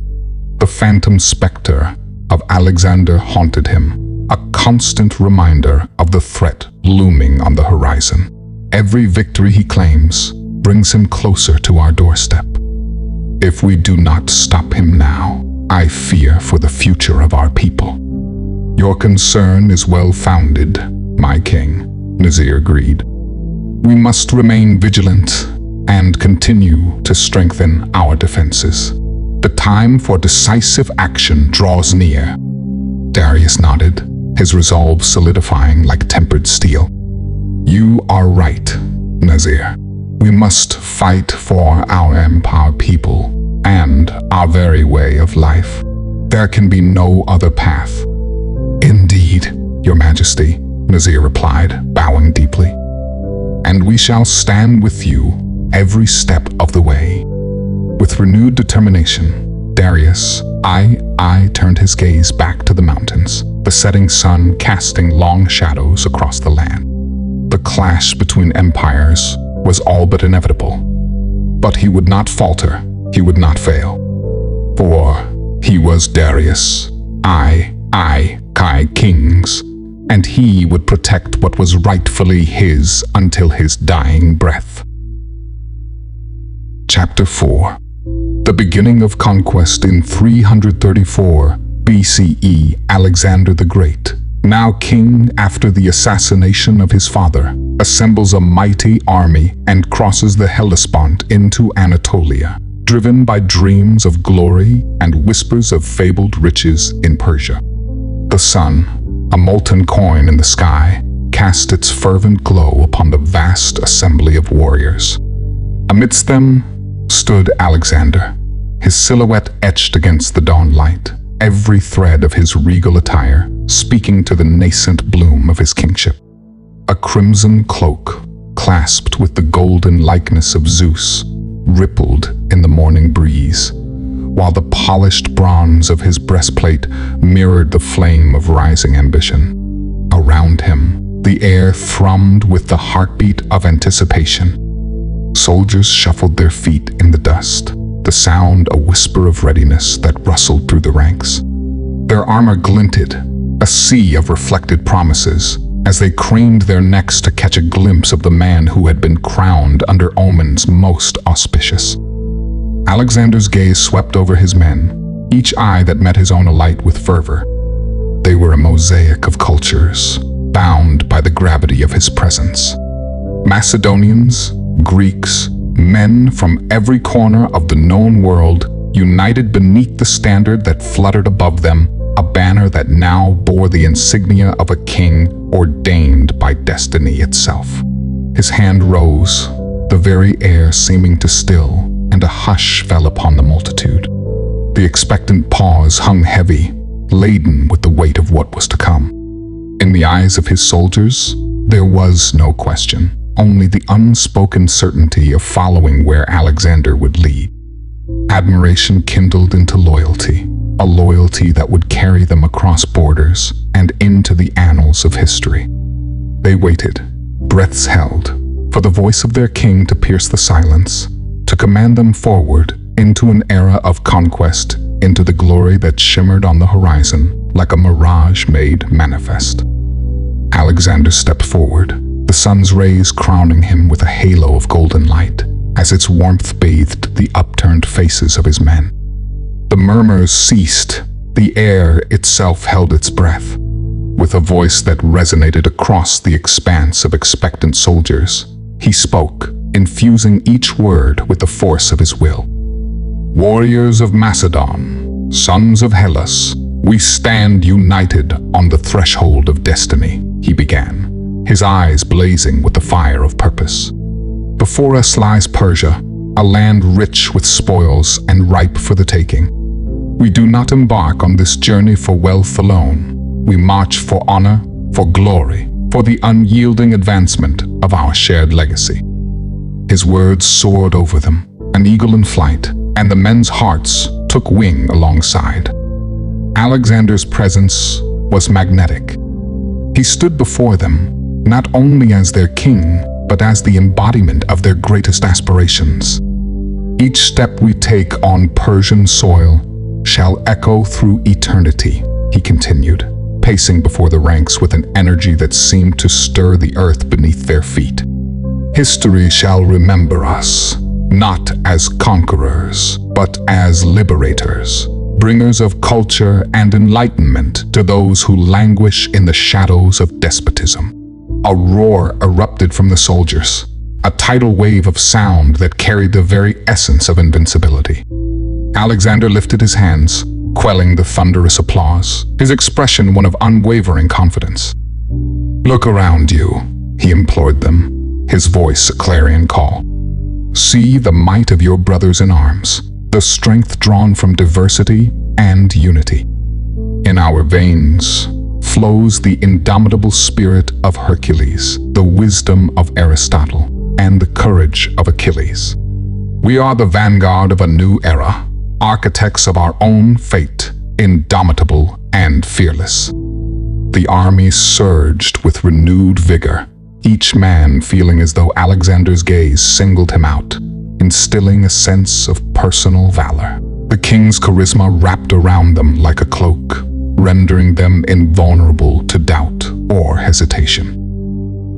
The phantom specter of Alexander haunted him, a constant reminder of the threat looming on the horizon. Every victory he claims brings him closer to our doorstep. If we do not stop him now, I fear for the future of our people. "Your concern is well-founded, my king," Nazir agreed. "We must remain vigilant and continue to strengthen our defenses. The time for decisive action draws near." Darius nodded, his resolve solidifying like tempered steel. "You are right, Nazir. We must fight for our empire people and our very way of life. There can be no other path." "Indeed, Your Majesty," Nazir replied, bowing deeply. "And we shall stand with you every step of the way." With renewed determination, Darius I turned his gaze back to the mountains, the setting sun casting long shadows across the land. The clash between empires was all but inevitable. But he would not falter, he would not fail. For he was Darius, Kings, and he would protect what was rightfully his until his dying breath. Chapter 4. The beginning of conquest in 334 BCE. Alexander the Great, now king after the assassination of his father, assembles a mighty army and crosses the Hellespont into Anatolia, driven by dreams of glory and whispers of fabled riches in Persia. The sun, a molten coin in the sky, cast its fervent glow upon the vast assembly of warriors. Amidst them stood Alexander, his silhouette etched against the dawn light, every thread of his regal attire speaking to the nascent bloom of his kingship. A crimson cloak, clasped with the golden likeness of Zeus, rippled in the morning breeze, while the polished bronze of his breastplate mirrored the flame of rising ambition. Around him, the air thrummed with the heartbeat of anticipation. Soldiers shuffled their feet in the dust, the sound a whisper of readiness that rustled through the ranks. Their armor glinted, a sea of reflected promises, as they craned their necks to catch a glimpse of the man who had been crowned under omens most auspicious. Alexander's gaze swept over his men, each eye that met his own alight with fervor. They were a mosaic of cultures, bound by the gravity of his presence. Macedonians, Greeks, men from every corner of the known world, united beneath the standard that fluttered above them, a banner that now bore the insignia of a king ordained by destiny itself. His hand rose, the very air seeming to still, and a hush fell upon the multitude. The expectant pause hung heavy, laden with the weight of what was to come. In the eyes of his soldiers, there was no question, only the unspoken certainty of following where Alexander would lead. Admiration kindled into loyalty, a loyalty that would carry them across borders and into the annals of history. They waited, breaths held, for the voice of their king to pierce the silence, to command them forward into an era of conquest, into the glory that shimmered on the horizon like a mirage made manifest. Alexander stepped forward, the sun's rays crowning him with a halo of golden light, as its warmth bathed the upturned faces of his men. The murmurs ceased, the air itself held its breath. With a voice that resonated across the expanse of expectant soldiers, he spoke, infusing each word with the force of his will. "Warriors of Macedon, sons of Hellas, we stand united on the threshold of destiny," he began, his eyes blazing with the fire of purpose. "Before us lies Persia, a land rich with spoils and ripe for the taking. We do not embark on this journey for wealth alone. We march for honor, for glory, for the unyielding advancement of our shared legacy." His words soared over them, an eagle in flight, and the men's hearts took wing alongside. Alexander's presence was magnetic. He stood before them, not only as their king, but as the embodiment of their greatest aspirations. "Each step we take on Persian soil shall echo through eternity," he continued, pacing before the ranks with an energy that seemed to stir the earth beneath their feet. "History shall remember us, not as conquerors, but as liberators, bringers of culture and enlightenment to those who languish in the shadows of despotism." A roar erupted from the soldiers, a tidal wave of sound that carried the very essence of invincibility. Alexander lifted his hands, quelling the thunderous applause, his expression one of unwavering confidence. "Look around you," he implored them, his voice a clarion call. "See the might of your brothers in arms, the strength drawn from diversity and unity. In our veins flows the indomitable spirit of Hercules, the wisdom of Aristotle, and the courage of Achilles. We are the vanguard of a new era, architects of our own fate, indomitable and fearless." The army surged with renewed vigor, each man feeling as though Alexander's gaze singled him out, instilling a sense of personal valor. The king's charisma wrapped around them like a cloak, rendering them invulnerable to doubt or hesitation.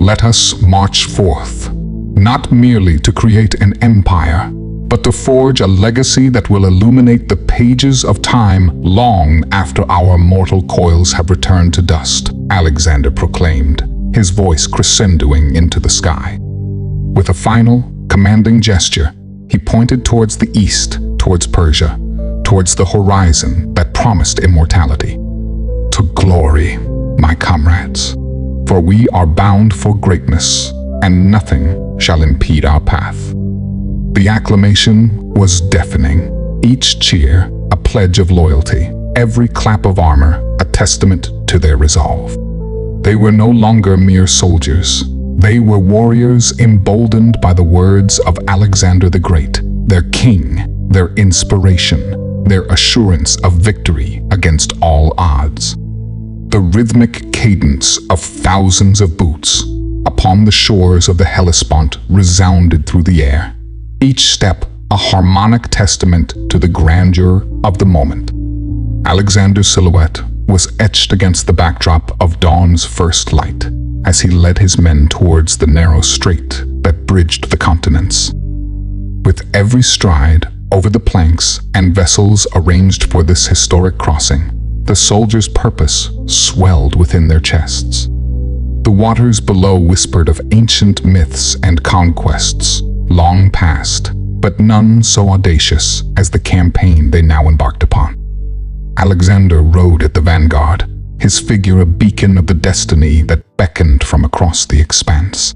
Let us march forth, not merely to create an empire, but to forge a legacy that will illuminate the pages of time long after our mortal coils have returned to dust, Alexander proclaimed, his voice crescendoing into the sky. With a final, commanding gesture, he pointed towards the east, towards Persia, towards the horizon that promised immortality. "To glory, my comrades, for we are bound for greatness, and nothing shall impede our path." The acclamation was deafening, Each cheer a pledge of loyalty, every clap of armor a testament to their resolve. They were no longer mere soldiers. They were warriors emboldened by the words of Alexander the Great, their king, their inspiration, their assurance of victory against all odds. The rhythmic cadence of thousands of boots upon the shores of the Hellespont resounded through the air, each step a harmonic testament to the grandeur of the moment. Alexander's silhouette was etched against the backdrop of dawn's first light as he led his men towards the narrow strait that bridged the continents. With every stride over the planks and vessels arranged for this historic crossing, the soldiers' purpose swelled within their chests. The waters below whispered of ancient myths and conquests, long past, but none so audacious as the campaign they now embarked upon. Alexander rode at the vanguard, his figure a beacon of the destiny that beckoned from across the expanse.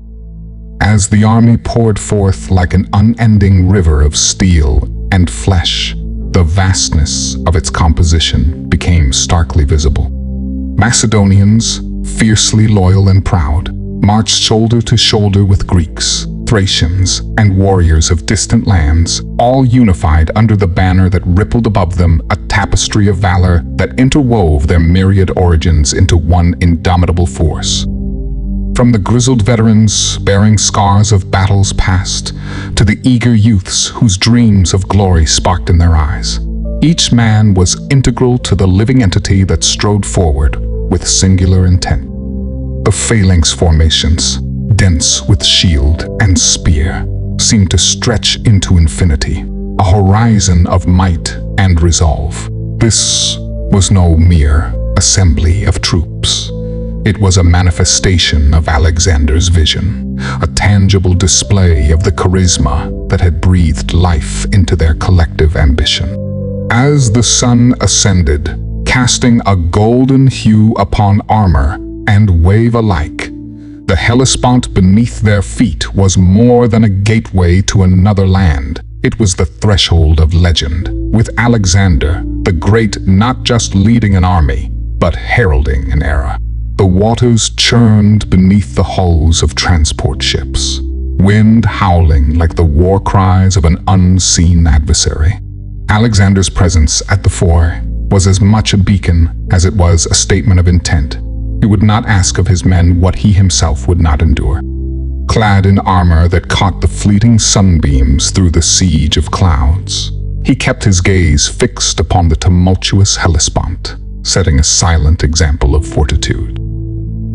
As the army poured forth like an unending river of steel and flesh, the vastness of its composition became starkly visible. Macedonians, fiercely loyal and proud, marched shoulder to shoulder with Greeks, Thracians, and warriors of distant lands, all unified under the banner that rippled above them, a tapestry of valor that interwove their myriad origins into one indomitable force. From the grizzled veterans bearing scars of battles past, to the eager youths whose dreams of glory sparked in their eyes, each man was integral to the living entity that strode forward with singular intent. The phalanx formations, dense with shield and spear, seemed to stretch into infinity, a horizon of might and resolve. This was no mere assembly of troops. It was a manifestation of Alexander's vision, a tangible display of the charisma that had breathed life into their collective ambition. As the sun ascended, casting a golden hue upon armor and wave alike, the Hellespont beneath their feet was more than a gateway to another land. It was the threshold of legend, with Alexander the Great not just leading an army, but heralding an era. The waters churned beneath the hulls of transport ships, wind howling like the war cries of an unseen adversary. Alexander's presence at the fore was as much a beacon as it was a statement of intent. He would not ask of his men what he himself would not endure. Clad in armor that caught the fleeting sunbeams through the siege of clouds, he kept his gaze fixed upon the tumultuous Hellespont, setting a silent example of fortitude.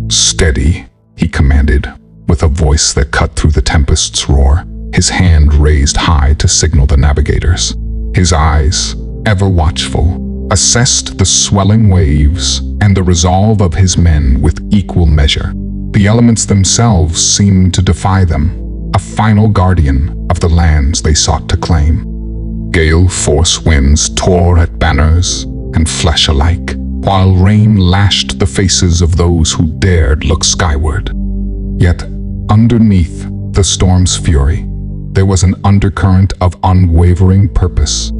"Steady," he commanded, with a voice that cut through the tempest's roar, his hand raised high to signal the navigators. His eyes, ever watchful, assessed the swelling waves and the resolve of his men with equal measure. The elements themselves seemed to defy them, a final guardian of the lands they sought to claim. Gale-force winds tore at banners and flesh alike, while rain lashed the faces of those who dared look skyward. Yet, underneath the storm's fury, there was an undercurrent of unwavering purpose.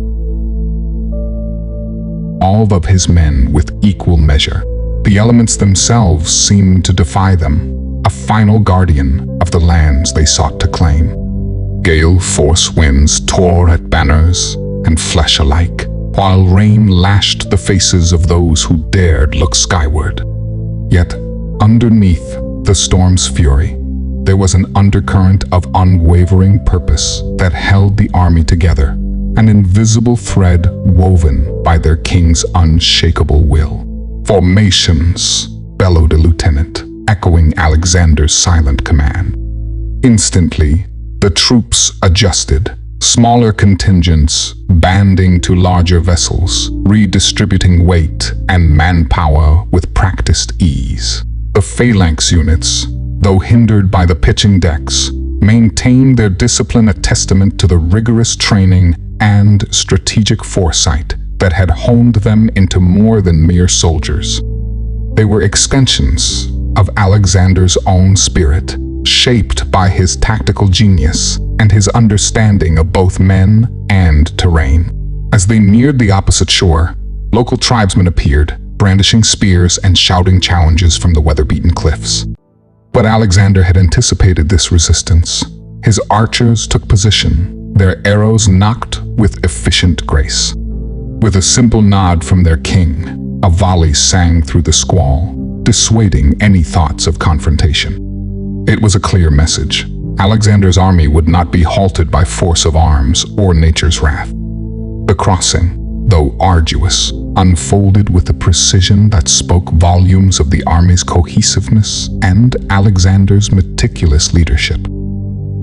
All of his men with equal measure. The elements themselves seemed to defy them, a final guardian of the lands they sought to claim. Gale-force winds tore at banners and flesh alike, while rain lashed the faces of those who dared look skyward. Yet, underneath the storm's fury, there was an undercurrent of unwavering purpose that held the army together, an invisible thread woven by their king's unshakable will. "Formations," bellowed a lieutenant, echoing Alexander's silent command. Instantly, the troops adjusted, smaller contingents banding to larger vessels, redistributing weight and manpower with practiced ease. The phalanx units, though hindered by the pitching decks, maintained their discipline, a testament to the rigorous training and strategic foresight that had honed them into more than mere soldiers. They were extensions of Alexander's own spirit, shaped by his tactical genius and his understanding of both men and terrain. As they neared the opposite shore, local tribesmen appeared, brandishing spears and shouting challenges from the weather-beaten cliffs. But Alexander had anticipated this resistance. His archers took position, their arrows nocked with efficient grace. With a simple nod from their king, a volley sang through the squall, dissuading any thoughts of confrontation. It was a clear message. Alexander's army would not be halted by force of arms or nature's wrath. The crossing, though arduous, unfolded with a precision that spoke volumes of the army's cohesiveness and Alexander's meticulous leadership.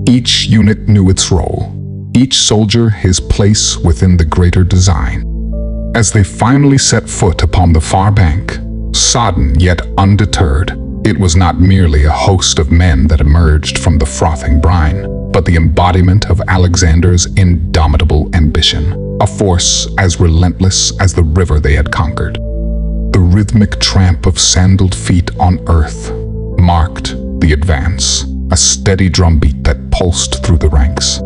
Each unit knew its role, each soldier his place within the greater design. As they finally set foot upon the far bank, sodden yet undeterred, it was not merely a host of men that emerged from the frothing brine, but the embodiment of Alexander's indomitable ambition, a force as relentless as the river they had conquered. The rhythmic tramp of sandaled feet on earth marked the advance, a steady drumbeat that pulsed through the ranks.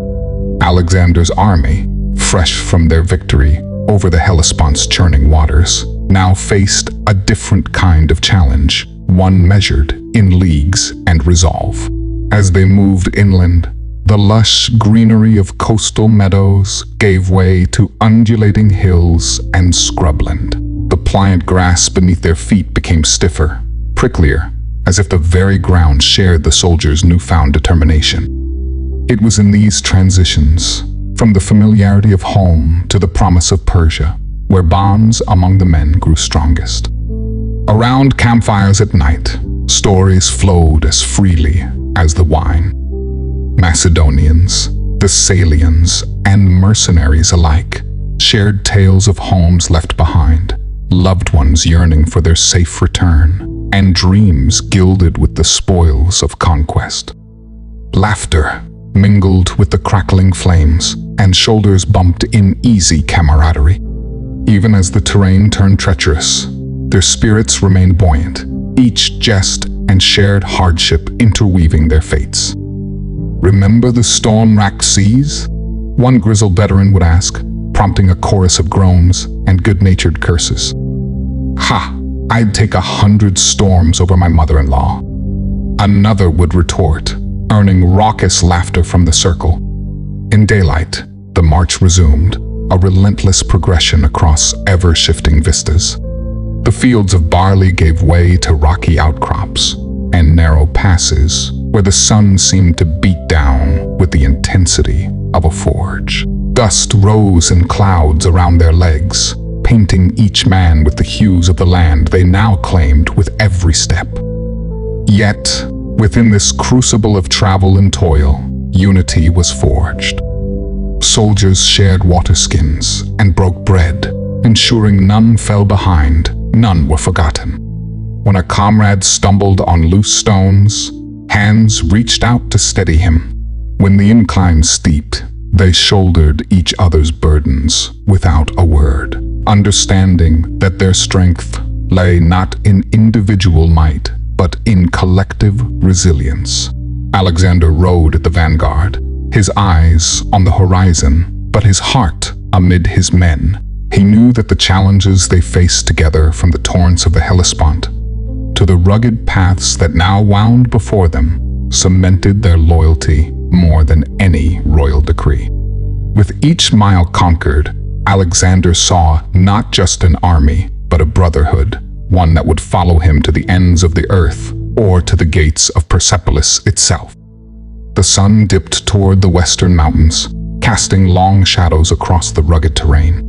Alexander's army, fresh from their victory over the Hellespont's churning waters, now faced a different kind of challenge, one measured in leagues and resolve. As they moved inland, the lush greenery of coastal meadows gave way to undulating hills and scrubland. The pliant grass beneath their feet became stiffer, pricklier, as if the very ground shared the soldiers' newfound determination. It was in these transitions, from the familiarity of home to the promise of Persia, where bonds among the men grew strongest. Around campfires at night, stories flowed as freely as the wine. Macedonians, Thessalians, and mercenaries alike shared tales of homes left behind, loved ones yearning for their safe return, and dreams gilded with the spoils of conquest. Laughter mingled with the crackling flames, and shoulders bumped in easy camaraderie. Even as the terrain turned treacherous, their spirits remained buoyant, each jest and shared hardship interweaving their fates. "Remember the storm-racked seas?" one grizzled veteran would ask, prompting a chorus of groans and good-natured curses. "Ha! I'd take 100 storms over my mother-in-law." Another would retort, earning raucous laughter from the circle. In daylight, the march resumed, a relentless progression across ever-shifting vistas. The fields of barley gave way to rocky outcrops and narrow passes where the sun seemed to beat down with the intensity of a forge. Dust rose in clouds around their legs, painting each man with the hues of the land they now claimed with every step. Yet, within this crucible of travel and toil, unity was forged. Soldiers shared waterskins and broke bread, ensuring none fell behind, none were forgotten. When a comrade stumbled on loose stones, hands reached out to steady him. When the incline steeped, they shouldered each other's burdens without a word, understanding that their strength lay not in individual might, but in collective resilience. Alexander rode at the vanguard, his eyes on the horizon, but his heart amid his men. He knew that the challenges they faced together, from the torrents of the Hellespont to the rugged paths that now wound before them, cemented their loyalty more than any royal decree. With each mile conquered, Alexander saw not just an army, but a brotherhood, one that would follow him to the ends of the earth or to the gates of Persepolis itself. The sun dipped toward the western mountains, casting long shadows across the rugged terrain.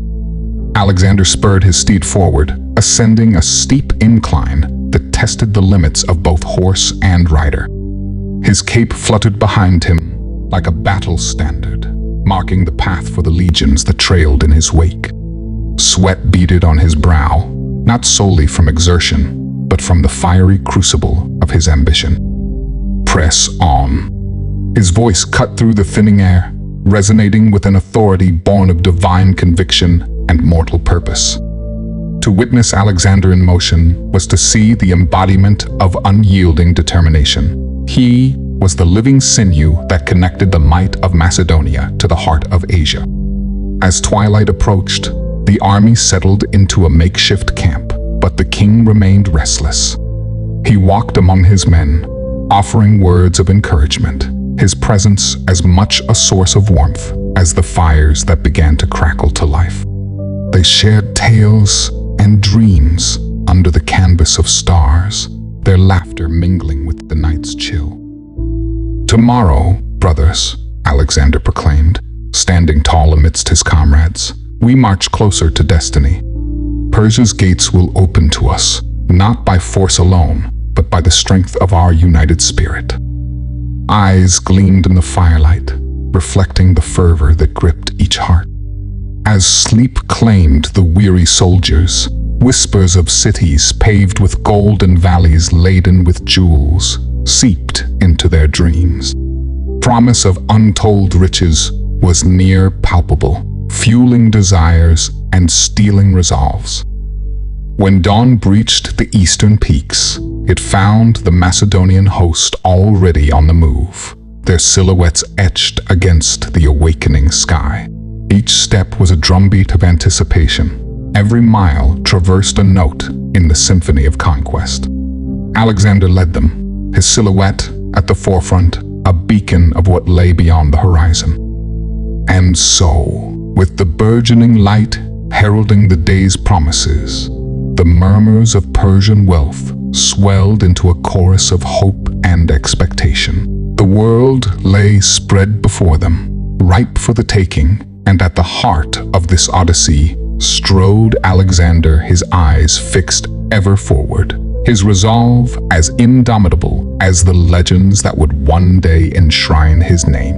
Alexander spurred his steed forward, ascending a steep incline that tested the limits of both horse and rider. His cape fluttered behind him like a battle standard, marking the path for the legions that trailed in his wake. Sweat beaded on his brow, not solely from exertion, but from the fiery crucible of his ambition. "Press on." His voice cut through the thinning air, resonating with an authority born of divine conviction and mortal purpose. To witness Alexander in motion was to see the embodiment of unyielding determination. He was the living sinew that connected the might of Macedonia to the heart of Asia. As twilight approached, the army settled into a makeshift camp, but the king remained restless. He walked among his men, offering words of encouragement, his presence as much a source of warmth as the fires that began to crackle to life. They shared tales and dreams under the canvas of stars, their laughter mingling with the night's chill. "Tomorrow, brothers," Alexander proclaimed, standing tall amidst his comrades, "we march closer to destiny. Persia's gates will open to us, not by force alone, but by the strength of our united spirit." Eyes gleamed in the firelight, reflecting the fervor that gripped each heart. As sleep claimed the weary soldiers, whispers of cities paved with gold and valleys laden with jewels seeped into their dreams. Promise of untold riches was near palpable, fueling desires and steeling resolves. When dawn breached the eastern peaks, it found the Macedonian host already on the move, their silhouettes etched against the awakening sky. Each step was a drumbeat of anticipation. Every mile traversed a note in the symphony of conquest. Alexander led them, his silhouette at the forefront, a beacon of what lay beyond the horizon. And so, with the burgeoning light heralding the day's promises, the murmurs of Persian wealth swelled into a chorus of hope and expectation. The world lay spread before them, ripe for the taking, and at the heart of this odyssey strode Alexander, his eyes fixed ever forward, his resolve as indomitable as the legends that would one day enshrine his name.